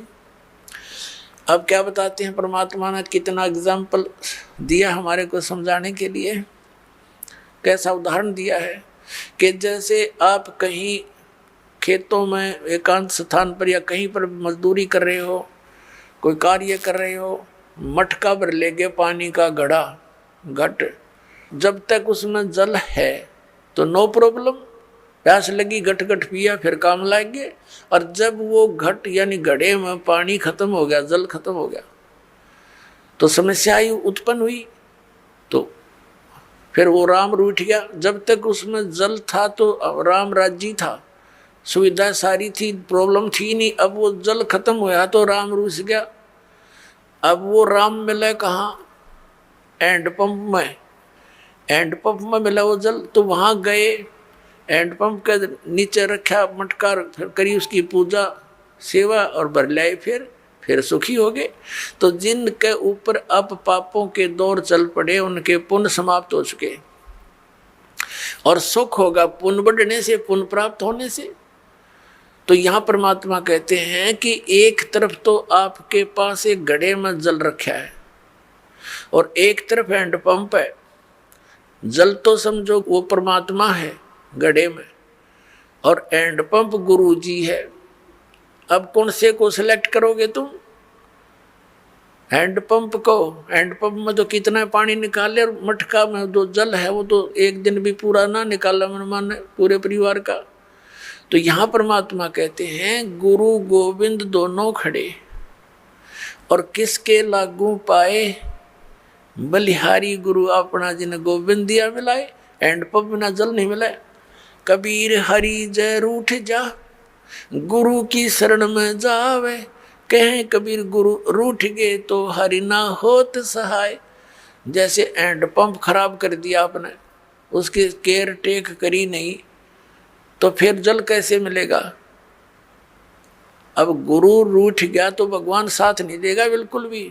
अब क्या बताते हैं, परमात्मा ने कितना एग्जाम्पल दिया हमारे को समझाने के लिए। कैसा उदाहरण दिया है कि जैसे आप कहीं खेतों में एकांत स्थान पर या कहीं पर मजदूरी कर रहे हो, कोई कार्य कर रहे हो, मटका भर ले गए पानी का घड़ा घट, जब तक उसमें जल है तो नो प्रॉब्लम, प्यास लगी घट घट पिया फिर काम लाएंगे। और जब वो घट यानी घड़े में पानी खत्म हो गया, जल खत्म हो गया, तो समस्या उत्पन्न हुई, तो फिर वो राम रूठ गया। जब तक उसमें जल था तो राम राज्य था, सुविधा सारी थी, प्रॉब्लम थी नहीं। अब वो जल खत्म हुआ तो राम रूठ गया। अब वो राम मिला कहाँ, हैंडपंप में, हैंडपंप में मिला वो जल, तो वहाँ गए, हैंडपंप के नीचे रखा मटका, फिर करी उसकी पूजा सेवा और भर लाए, फिर सुखी हो गए। तो जिनके ऊपर अब पापों के दौर चल पड़े उनके पुण्य समाप्त हो चुके, और सुख होगा पुण्य बढ़ने से, पुण्य प्राप्त होने से। तो यहाँ परमात्मा कहते हैं कि एक तरफ तो आपके पास एक घड़े में जल रखा है और एक तरफ हैंडपंप है। जल तो समझो वो परमात्मा है घड़े में, और हैंडपंप गुरु जी है। अब कौन से को सिलेक्ट करोगे तुम? हैंडपंप को, हैंडपंप में तो कितना पानी निकाले, और मटका में जो जल है वो तो एक दिन भी पूरा ना निकाला मन पूरे परिवार का। तो यहाँ परमात्मा कहते हैं गुरु गोविंद दोनों खड़े, और किसके लागू पाए, बलिहारी गुरु अपना, जिन गोविंद दिया मिलाए। हैंडपंप बिना जल नहीं मिला। कबीर हरि जय रूठ जा, गुरु की शरण में जावे, कहें कबीर गुरु रूठ गए तो हरि ना होत सहाय। जैसे हैंडपंप खराब कर दिया आपने, उसकी केयर टेक करी नहीं, तो फिर जल कैसे मिलेगा? अब गुरु रूठ गया तो भगवान साथ नहीं देगा बिल्कुल भी।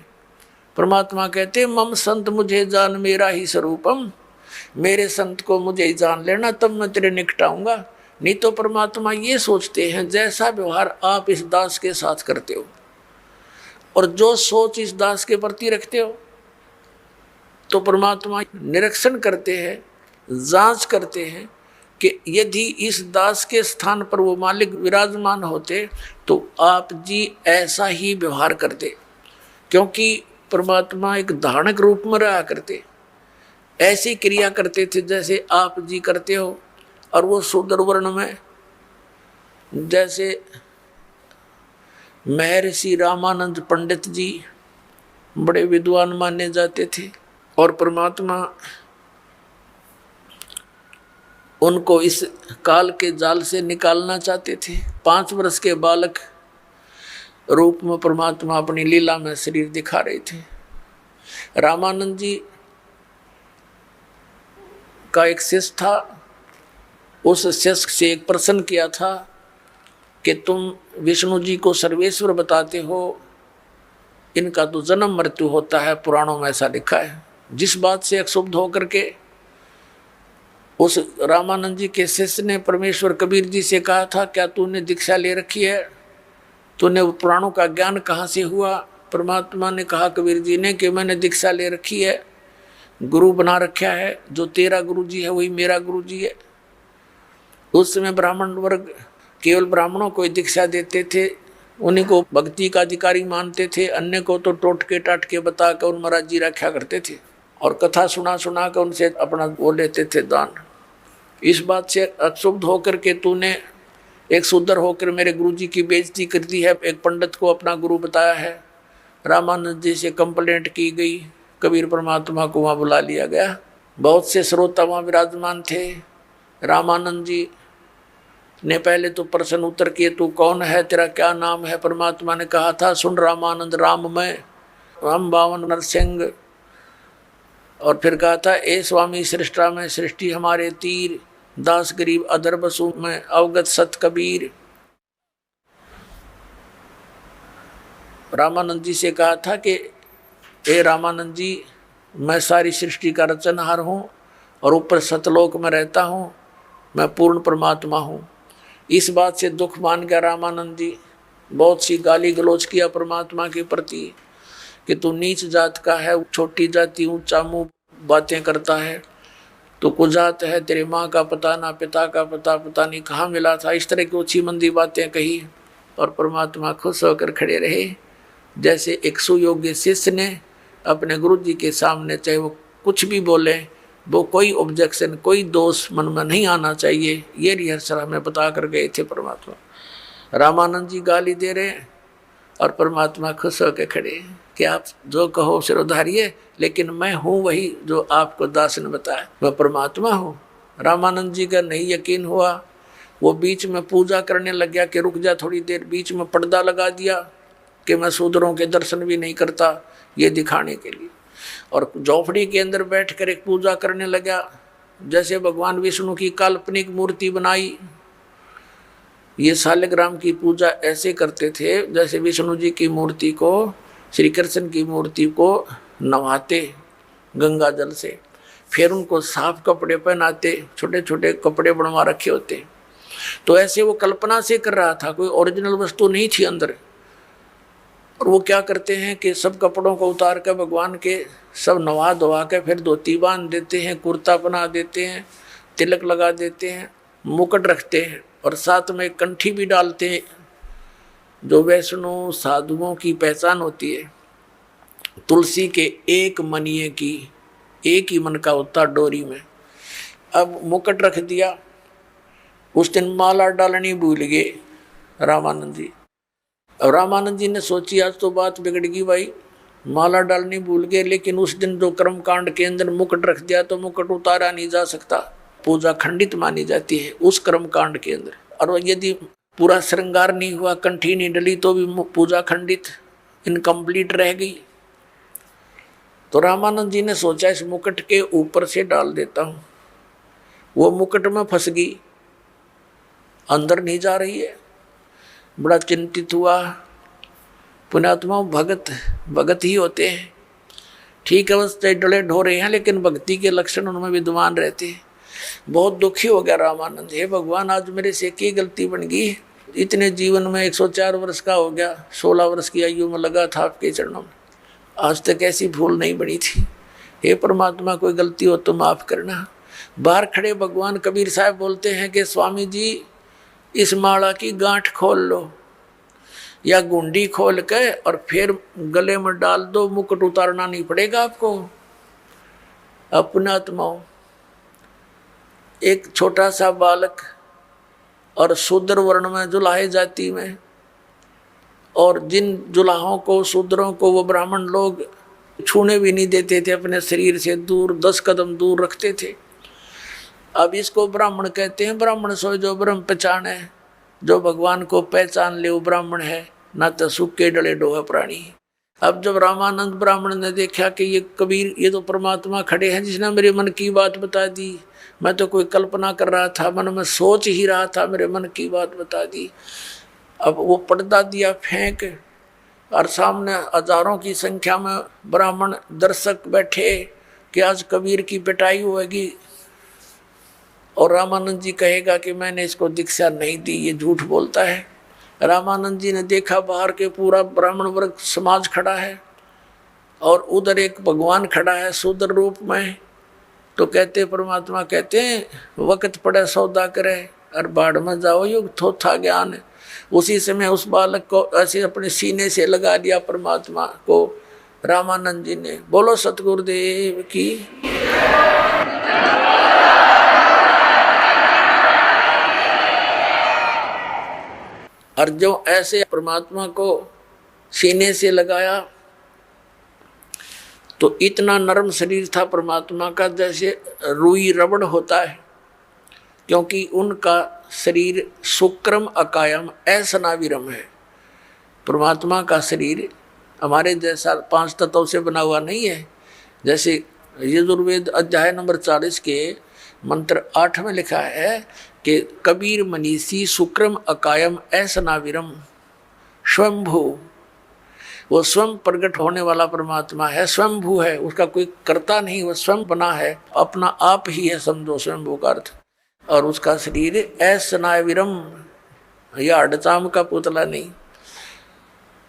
परमात्मा कहते मम संत मुझे जान मेरा ही स्वरूपम, मेरे संत को मुझे ही जान लेना तब मैं तेरे निकट आऊंगा। नहीं तो परमात्मा ये सोचते हैं जैसा व्यवहार आप इस दास के साथ करते हो और जो सोच इस दास के प्रति रखते हो, तो परमात्मा निरीक्षण करते हैं, जांच करते हैं कि यदि इस दास के स्थान पर वो मालिक विराजमान होते तो आप जी ऐसा ही व्यवहार करते, क्योंकि परमात्मा एक धारणक रूप में रहा करते, ऐसी क्रिया करते थे जैसे आप जी करते हो। और वो शूद्र वर्ण में जैसे महर्षि रामानंद पंडित जी बड़े विद्वान माने जाते थे, और परमात्मा उनको इस काल के जाल से निकालना चाहते थे। 5 वर्ष के बालक रूप में परमात्मा अपनी लीला में शरीर दिखा रहे थे। रामानंद जी का एक शिष्य था, उस शिष्य से एक प्रश्न किया था कि तुम विष्णु जी को सर्वेश्वर बताते हो, इनका तो जन्म मृत्यु होता है, पुराणों में ऐसा लिखा है। जिस बात से क्षुब्ध होकर के उस रामानंद जी के शिष्य ने परमेश्वर कबीर जी से कहा था, क्या तूने दीक्षा ले रखी है, तूने पुराणों का ज्ञान कहाँ से हुआ? परमात्मा ने कहा कबीर जी ने कि मैंने दीक्षा ले रखी है, गुरु बना रखा है, जो तेरा गुरु जी है वही मेरा गुरु जी है। उस समय ब्राह्मण वर्ग केवल ब्राह्मणों को दीक्षा देते थे, उन्हीं को भक्ति का अधिकारी मानते थे, अन्य को तो टोटके टाटके बता कर उन महाराज जी रखा करते थे और कथा सुना सुना कर उनसे अपना वो लेते थे दान। इस बात से अक्षुब्ध होकर के तूने एक शूद्र होकर मेरे गुरु जी की बेइज्जती कर दी है, एक पंडित को अपना गुरु बताया है। रामानंद जी से कंप्लेंट की गई, कबीर परमात्मा को वहाँ बुला लिया गया। बहुत से श्रोता वहाँ विराजमान थे। रामानंद जी ने पहले तो प्रश्न उत्तर किए, तू कौन है, तेरा क्या नाम है। परमात्मा ने कहा था, सुन रामानंद, राम मैं, राम बावन नरसिंह। और फिर कहा था, ए स्वामी सृष्टा में सृष्टि हमारे तीर, दास गरीब अदर बसु में अवगत सत कबीर। रामानंद जी से कहा था कि ए रामानंद जी, मैं सारी सृष्टि का रचनहार हूँ और ऊपर सतलोक में रहता हूँ, मैं पूर्ण परमात्मा हूँ। इस बात से दुख मान गया रामानंद जी। बहुत सी गाली गलौज किया परमात्मा के प्रति कि तू नीच जात का है, छोटी जाति, ऊंचा मुँह बातें करता है, तो कुजात है, तेरे माँ का पता ना पिता का पता नहीं कहाँ मिला था। इस तरह की ऊँची मंदी बातें कही और परमात्मा खुश होकर खड़े रहे, जैसे एक सुयोग्य शिष्य ने अपने गुरु जी के सामने, चाहे वो कुछ भी बोले, वो कोई ऑब्जेक्शन, कोई दोष मन में नहीं आना चाहिए। ये रिहर्सल हमें बता कर गए थे परमात्मा। रामानंद जी गाली दे रहे हैं और परमात्मा खुश होकर खड़े कि आप जो कहो सिर उधारिए, लेकिन मैं हूँ वही जो आपको दास ने बताया, मैं परमात्मा हूँ। रामानंद जी का नहीं यकीन हुआ, वो बीच में पूजा करने लग गया कि रुक जा थोड़ी देर। बीच में पर्दा लगा दिया कि मैं शूद्रों के दर्शन भी नहीं करता, ये दिखाने के लिए। और झोपड़ी के अंदर बैठकर एक पूजा करने लगा, जैसे भगवान विष्णु की काल्पनिक मूर्ति बनाई। ये शालिग्राम की पूजा ऐसे करते थे जैसे विष्णु जी की मूर्ति को, श्री कृष्ण की मूर्ति को नवाते गंगा जल से, फिर उनको साफ कपड़े पहनाते, छोटे छोटे कपड़े बनवा रखे होते। तो ऐसे वो कल्पना से कर रहा था, कोई ओरिजिनल वस्तु नहीं थी अंदर। और वो क्या करते हैं कि सब कपड़ों को उतार कर भगवान के सब नवा धोवा के फिर धोती बांध देते हैं, कुर्ता बना देते हैं, तिलक लगा देते हैं, मुकुट रखते हैं और साथ में कंठी भी डालते हैं, जो वैष्णो साधुओं की पहचान होती है। तुलसी के एक मनिए की, एक ही मन का होता डोरी में। अब मुकुट रख दिया। उस दिन माला डालनी भूल गए रामानंद जी। और रामानंद जी ने सोची आज तो बात बिगड़ गई भाई, माला डालनी भूल गए, लेकिन उस दिन जो कर्म कांड के अंदर मुकुट रख दिया तो मुकुट उतारा नहीं जा सकता, पूजा खंडित मानी जाती है उस कर्म कांड के अंदर। और यदि पूरा श्रृंगार नहीं हुआ, कंठी नहीं डली, तो भी पूजा खंडित, इनकम्प्लीट रह गई। तो रामानंद जी ने सोचा इस मुकुट के ऊपर से डाल देता हूँ। वो मुकुट में फंस गई, अंदर नहीं जा रही है। बड़ा चिंतित हुआ। पुण्यात्मा भगत ही होते हैं, ठीक अवस्था डले ढो रहे हैं, लेकिन भक्ति के लक्षण उनमें विद्वान रहते हैं। बहुत दुखी हो गया रामानंद, हे भगवान आज मेरे से की गलती बन गई। इतने जीवन में 104 वर्ष का हो गया, 16 वर्ष की आयु में लगा था आपके चरणों में, आज तक ऐसी भूल नहीं बनी थी। हे परमात्मा कोई गलती हो तो माफ़ करना। बाहर खड़े भगवान कबीर साहब बोलते हैं कि स्वामी जी इस माला की गांठ खोल लो या गुंडी खोल के और फिर गले में डाल दो, मुकुट उतारना नहीं पड़ेगा आपको। अपनात्माओं, एक छोटा सा बालक और शूद्र वर्ण में जुलाहे जाति में, और जिन जुलाहों को शूद्रों को वो ब्राह्मण लोग छूने भी नहीं देते थे, अपने शरीर से दूर 10 कदम दूर रखते थे। अब इसको ब्राह्मण कहते हैं। ब्राह्मण सो जो ब्रह्म पहचान है, जो भगवान को पहचान ले वो ब्राह्मण है, ना तो सूखे डले डोहे प्राणी। अब जब रामानंद ब्राह्मण ने देखा कि ये कबीर, ये तो परमात्मा खड़े हैं जिसने मेरे मन की बात बता दी, मैं तो कोई कल्पना कर रहा था, मन में सोच ही रहा था, मेरे मन की बात बता दी। अब वो पर्दा दिया फेंक, और सामने हजारों की संख्या में ब्राह्मण दर्शक बैठे कि आज कबीर की पिटाई होगी और रामानंद जी कहेगा कि मैंने इसको दीक्षा नहीं दी, ये झूठ बोलता है। रामानंद जी ने देखा बाहर के पूरा ब्राह्मण वर्ग समाज खड़ा है और उधर एक भगवान खड़ा है शूद्र रूप में। तो कहते परमात्मा कहते हैं वक्त पड़े सौदा करे और बाढ़ में जाओ युग थोथा ज्ञान। उसी समय उस बालक को ऐसे अपने सीने से लगा दिया परमात्मा को रामानंद जी ने। बोलो सतगुरुदेव की। और जो ऐसे परमात्मा को सीने से लगाया तो इतना नरम शरीर था परमात्मा का जैसे रुई रबड़ होता है, क्योंकि उनका शरीर शुक्रम अकायम असनाविरम है। परमात्मा का शरीर हमारे जैसा 5 तत्वों से बना हुआ नहीं है। जैसे यजुर्वेद अध्याय नंबर 40 के मंत्र 8 में लिखा है कि कबीर मनीषी शुक्रम अकायम असनाविरम स्वयंभू। वो स्वयं प्रकट होने वाला परमात्मा है, स्वयंभू है, उसका कोई कर्ता नहीं, वो स्वयं बना है, अपना आप ही है, समझो स्वयंभू का अर्थ। और उसका शरीर असनाविरम, या अडचाम का पुतला नहीं।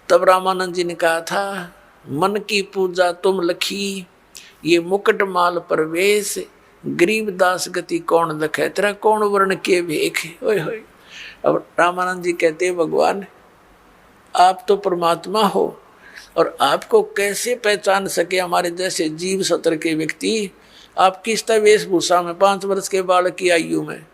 तब रामानंद जी ने कहा था, मन की पूजा तुम लखी, ये मुकुट माल परवेश, गरीब दास गति कौन लखे, तेरा कौन वर्ण के भेख। ओए होए। अब रामानंद जी कहते हैं, भगवान आप तो परमात्मा हो और आपको कैसे पहचान सके हमारे जैसे जीव सत्र के व्यक्ति। आप किस तरह वेशभूषा में 5 वर्ष के बालक की आयु में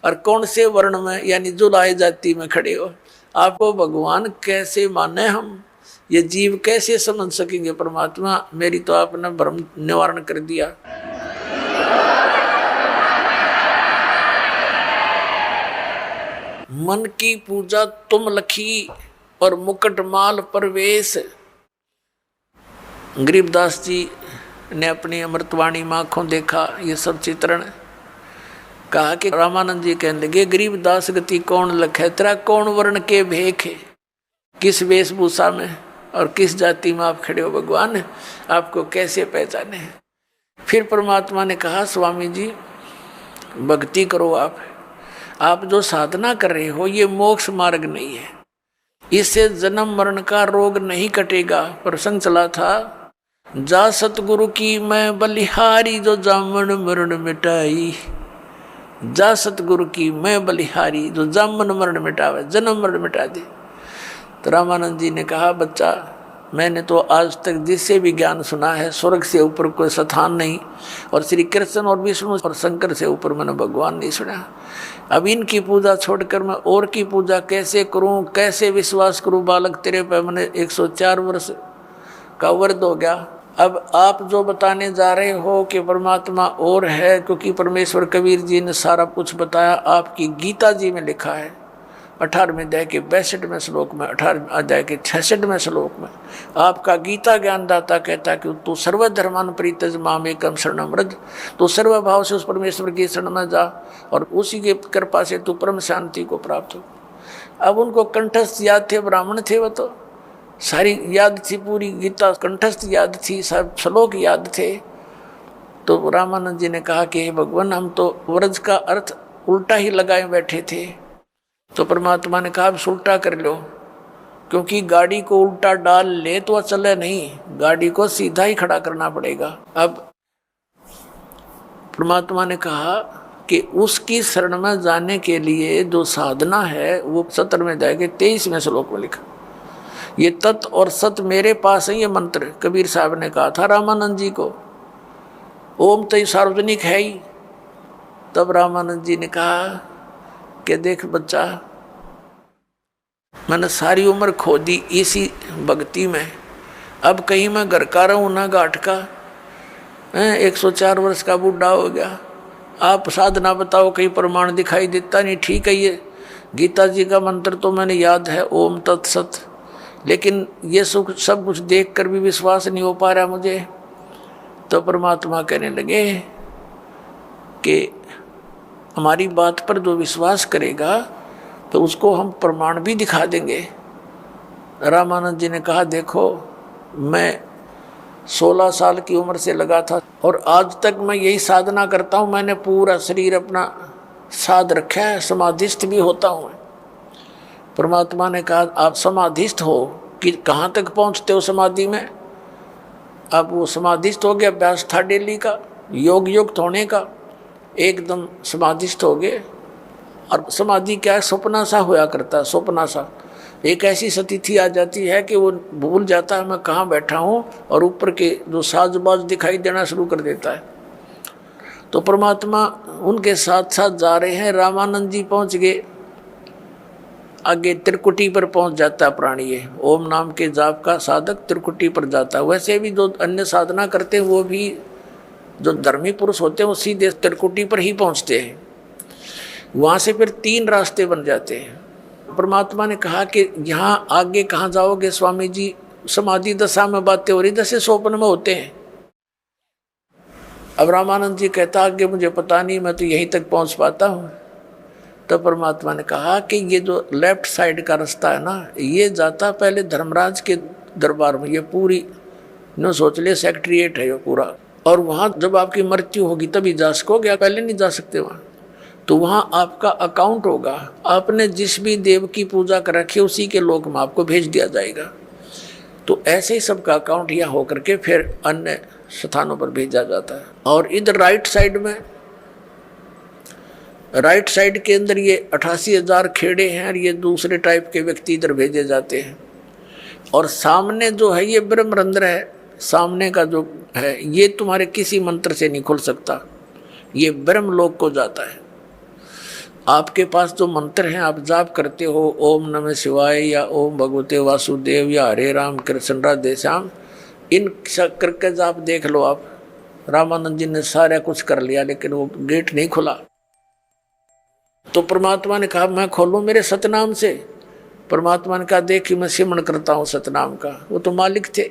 और कौन से वर्ण में यानी जुलाए जाति में खड़े हो। आपको भगवान कैसे माने हम, ये जीव कैसे समझ सकेंगे परमात्मा। मेरी तो आपने भ्रम निवारण कर दिया। मन की पूजा तुम लखी और मुकुट माल परवेश। गरीबदास जी ने अपनी अमृतवाणी में आँखों देखा ये सब चित्रण। कहा कि रामानंद जी कहने लगे, गरीबदास गति कौन लखे, तेरा कौन वर्ण के भेख है, किस वेशभूषा में और किस जाति में आप खड़े हो भगवान, आपको कैसे पहचाने। फिर परमात्मा ने कहा, स्वामी जी भक्ति करो। आप जो साधना कर रहे हो ये मोक्ष मार्ग नहीं है, इससे जन्म मरण का रोग नहीं कटेगा। प्रसंग चला था, जा सतगुरु की मैं बलिहारी, जो जामन मरण मिटाई। जा सतगुरु की मैं बलिहारी, जो जामन मरण मिटावे, जन्म मरण मिटा दे। तो रामानंद जी ने कहा, बच्चा मैंने तो आज तक जिससे भी ज्ञान सुना है, स्वर्ग से ऊपर कोई स्थान नहीं, और श्री कृष्ण और विष्णु और शंकर से ऊपर मैंने भगवान नहीं सुना। अब इनकी पूजा छोड़कर मैं और की पूजा कैसे करूं, कैसे विश्वास करूं। बालक तेरे पे मैंने 104 वर्ष का वर्द हो गया। अब आप जो बताने जा रहे हो कि परमात्मा और है, क्योंकि परमेश्वर कबीर जी ने सारा कुछ बताया, आपकी गीता जी में लिखा है 18वें अध्याय के 62वें श्लोक में, 18वें अध्याय के 66वें श्लोक में आपका गीता ज्ञानदाता कहता है कि तू सर्वधर्मान परित्यज माम एकम शरणम व्रज। तो सर्वभाव से उस परमेश्वर की शरण में जा और उसी के कृपा से तू परम शांति को प्राप्त हो। अब उनको कंठस्थ याद थे, ब्राह्मण थे, वो तो सारी याद थी, पूरी गीता कंठस्थ याद थी, सब श्लोक याद थे। तो रामानंद जी ने कहा कि हे भगवान, हम तो व्रज का अर्थ उल्टा ही लगाए बैठे थे। तो परमात्मा ने कहा, अब उल्टा कर लो, क्योंकि गाड़ी को उल्टा डाल ले तो चले नहीं, गाड़ी को सीधा ही खड़ा करना पड़ेगा। अब परमात्मा ने कहा कि उसकी शरण में जाने के लिए जो साधना है वो 17वें अध्याय के 23वें श्लोक में लिखा। ये तत् और सत मेरे पास है, ये मंत्र कबीर साहब ने कहा था रामानंद जी को। ओम तो सार्वजनिक है ही। तब रामानंद जी ने कहा कि देख बच्चा, मैंने सारी उम्र खो दी इसी भक्ति में, अब कहीं मैं घर का रहूँ ना घाट का। 104 वर्ष का बूढ़ा हो गया, आप साधना बताओ, कहीं प्रमाण दिखाई देता नहीं। ठीक है, ये गीता जी का मंत्र तो मैंने याद है, ओम तत्सत, लेकिन ये सब कुछ देख कर भी विश्वास नहीं हो पा रहा मुझे। तो परमात्मा कहने लगे कि हमारी बात पर जो विश्वास करेगा तो उसको हम प्रमाण भी दिखा देंगे। रामानंद जी ने कहा, देखो मैं 16 साल की उम्र से लगा था और आज तक मैं यही साधना करता हूँ। मैंने पूरा शरीर अपना साध रखा है, समाधिस्थ भी होता हूँ। परमात्मा ने कहा, आप समाधिस्थ हो कि कहाँ तक पहुँचते हो समाधि में। अब वो समाधिस्थ हो गया, अभ्यास था डेली का, योग युक्त होने का, एकदम समाधिस्थ हो गए। और समाधि क्या है, सपना सा होया करता है, सपना सा। एक ऐसी स्थिति आ जाती है कि वो भूल जाता है मैं कहाँ बैठा हूँ, और ऊपर के जो साजबाज दिखाई देना शुरू कर देता है। तो परमात्मा उनके साथ साथ जा रहे हैं। रामानंद जी पहुँच गए, आगे त्रिकुटी पर पहुँच जाता है प्राणी। ये ओम नाम के जाप का साधक त्रिकुटी पर जाता है। वैसे भी जो अन्य साधना करते हैं वो भी जो धर्मी पुरुष होते हैं वो सीधे त्रिकुटी पर ही पहुँचते हैं। वहाँ से फिर 3 रास्ते बन जाते हैं। परमात्मा ने कहा कि यहाँ आगे कहाँ जाओगे स्वामी जी, समाधि दशा में बातें हो रही जैसे स्वप्न में होते हैं। अब रामानंद जी कहता आगे मुझे पता नहीं, मैं तो यहीं तक पहुँच पाता हूँ। तो परमात्मा ने कहा कि ये जो लेफ्ट साइड का रास्ता है ना, ये जाता पहले धर्मराज के दरबार में। ये पूरी न सोच ले सेक्रेटरीएट है ये पूरा, और वहाँ जब आपकी मृत्यु होगी तभी जा सकोगे, पहले नहीं जा सकते वहाँ। तो वहाँ आपका अकाउंट होगा, आपने जिस भी देव की पूजा कर रखी है उसी के लोक में आपको भेज दिया जाएगा। तो ऐसे ही सबका अकाउंट यहाँ होकर के फिर अन्य स्थानों पर भेजा जाता है। और इधर राइट साइड के अंदर ये 88,000 खेड़े हैं, और ये दूसरे टाइप के व्यक्ति इधर भेजे जाते हैं। और सामने जो है ये ब्रह्मरंध्र है, सामने का जो है ये तुम्हारे किसी मंत्र से नहीं खुल सकता, ये ब्रह्मलोक को जाता है। आपके पास जो मंत्र हैं आप जाप करते हो, ओम नमः शिवाय या ओम भगवते वासुदेव या हरे राम कृष्ण राधे श्याम, इन करके जाप देख लो आप। रामानंद जी ने सारा कुछ कर लिया लेकिन वो गेट नहीं खुला। तो परमात्मा ने कहा मैं खोलूं मेरे सतनाम से। परमात्मा ने कहा देख मैं सिमरण करता हूँ सतनाम का। वो तो मालिक थे,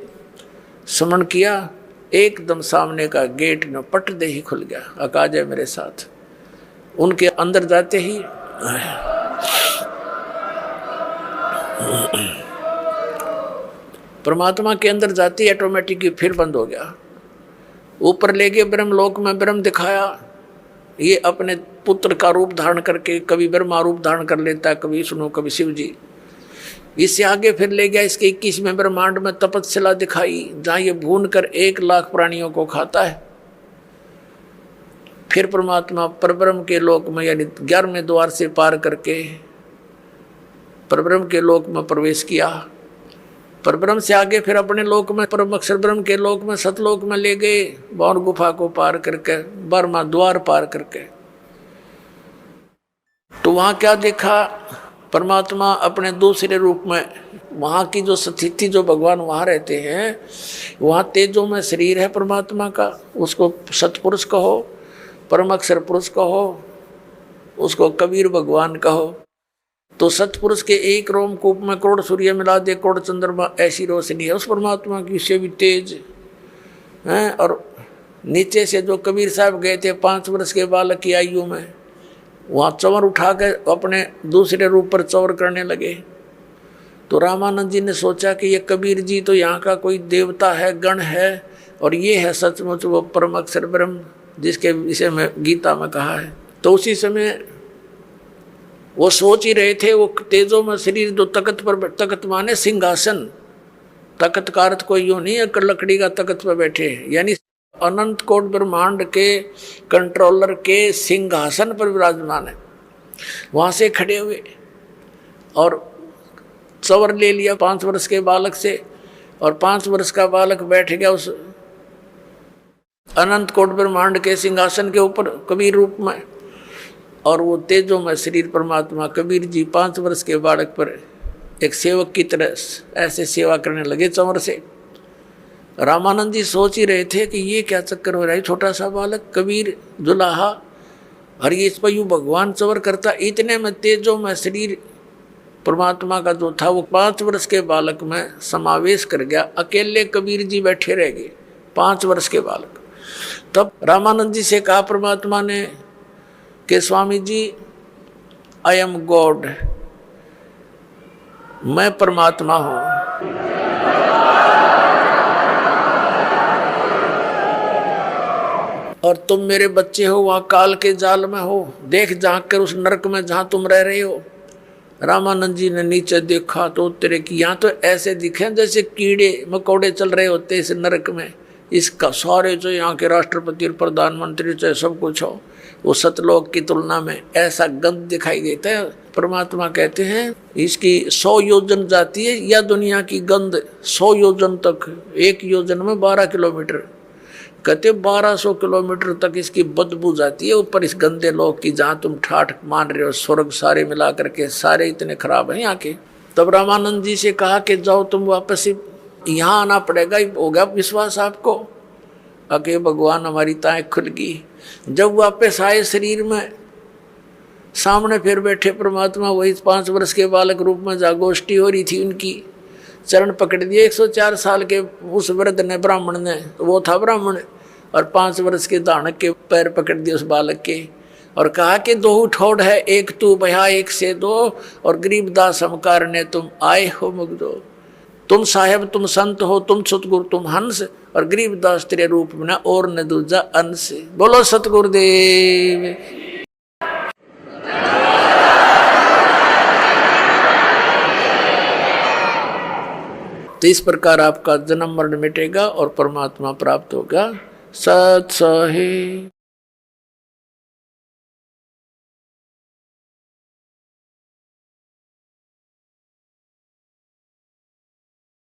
सिमरण किया, एकदम सामने का गेट न पट दे ही खुल गया। अका जाए मेरे साथ। उनके अंदर जाते ही परमात्मा के अंदर जाते ही ऑटोमेटिक फिर बंद हो गया। ऊपर ले गए ब्रह्मलोक में, ब्रह्म दिखाया। ये अपने पुत्र का रूप धारण करके कभी ब्रह्मा रूप धारण कर लेता है, कभी विष्णु कभी शिव जी। इससे आगे फिर ले गया इसके 21वें ब्रह्मांड में तपस्या दिखाई, जहाँ ये भून कर 1 लाख प्राणियों को खाता है। फिर परमात्मा परब्रह्म के लोक में यानी 11वें द्वार से पार करके परब्रह्म के लोक में प्रवेश किया। परब्रह्म से आगे फिर अपने लोक में परम अक्षर ब्रह्म के लोक में सतलोक में ले गए, बौर गुफा को पार करके 12वां द्वार पार करके। तो वहाँ क्या देखा, परमात्मा अपने दूसरे रूप में, वहाँ की जो स्थिति जो भगवान वहाँ रहते हैं, वहाँ तेजों में शरीर है परमात्मा का, उसको सतपुरुष कहो, परम अक्षर पुरुष कहो, उसको कबीर भगवान कहो। तो सतपुरुष के एक रोमकूप में करोड़ सूर्य मिला दे, करोड़ चंद्रमा, ऐसी रोशनी है उस परमात्मा की, उससे भी तेज है। और नीचे से जो कबीर साहब गए थे 5 वर्ष के बालक की आयु में, वहाँ चंवर उठा के अपने दूसरे रूप पर चंवर करने लगे। तो रामानंद जी ने सोचा कि ये कबीर जी तो यहाँ का कोई देवता है, गण है, और ये है सचमुच वो परम अक्षर ब्रह्म जिसके विषय में गीता में कहा है। तो उसी समय वो सोच ही रहे थे, वो तेजों में शरीर जो तख्त पर, तख्त माने सिंहासन, तख्त का अर्थ कोई यूँ नहीं है लकड़ी का तख्त पर बैठे, यानी अनंत कोट ब्रह्मांड के कंट्रोलर के सिंहासन पर विराजमान है। वहाँ से खड़े हुए और चंवर ले लिया 5 वर्ष के बालक से, और 5 वर्ष का बालक बैठ गया उस अनंत कोट ब्रह्मांड के सिंहासन के ऊपर कबीर रूप में। और वो तेजों में शरीर परमात्मा कबीर जी 5 वर्ष के बालक पर एक सेवक की तरह ऐसे सेवा करने लगे चंवर से। रामानंद जी सोच ही रहे थे कि ये क्या चक्कर हो रहा है, छोटा सा बालक कबीर दुल्हा, और ये इस पर यूँ भगवान चंवर करता। इतने में तेजों में शरीर परमात्मा का जो था वो 5 वर्ष के बालक में समावेश कर गया। अकेले कबीर जी बैठे रह गए, 5 वर्ष के बालक। तब रामानंद जी से कहा परमात्मा ने कि Swami ji I am God, मैं परमात्मा हूं। और तुम मेरे बच्चे हो, वहां काल के जाल में हो, देख झांक कर उस नरक में जहां तुम रह रहे हो। रामानंद जी ने नीचे देखा तो तेरे की यहाँ तो ऐसे दिखे जैसे कीड़े मकोड़े चल रहे होते इस नरक में, इसका सारे जो यहाँ के राष्ट्रपति और प्रधानमंत्री चाहे सब कुछ हो, वो सतलोक की तुलना में ऐसा गंध दिखाई देता है। परमात्मा कहते हैं इसकी 100 योजन जाती है या दुनिया की गंध 100 योजन तक, एक योजन में 12 किलोमीटर, कहते 1200 किलोमीटर तक इसकी बदबू जाती है ऊपर इस गंदे लोक की, जहाँ तुम ठाठ मान रहे हो स्वर्ग सारे मिला करके सारे इतने खराब हैं यहाँ के। तब रामानंद जी से कहा कि जाओ तुम वापस ही यहाँ आना पड़ेगा। हो गया विश्वास आपको? अके भगवान हमारी ताएं खुल गई। जब वापस आए शरीर में, सामने फिर बैठे परमात्मा, वही 5 वर्ष के बालक रूप में जागोष्ठी हो रही थी उनकी, चरण पकड़ दिए 104 साल के उस वृद्ध ने, ब्राह्मण ने, वो था ब्राह्मण, और 5 वर्ष के दानक के पैर पकड़ दिए उस बालक के और कहा कि 2 ठोड़ है, एक तू भया एक से 2, और गरीबदास हमकार ने तुम आए हो मुग्धो। तुम साहेब तुम संत हो, तुम सतगुरु तुम हंस, और गरीबदास तेरे रूप में ना और न दूजा अंश। बोलो सतगुरुदेव। तो इस प्रकार आपका जन्म मरण मिटेगा और परमात्मा प्राप्त होगा। सत सहे।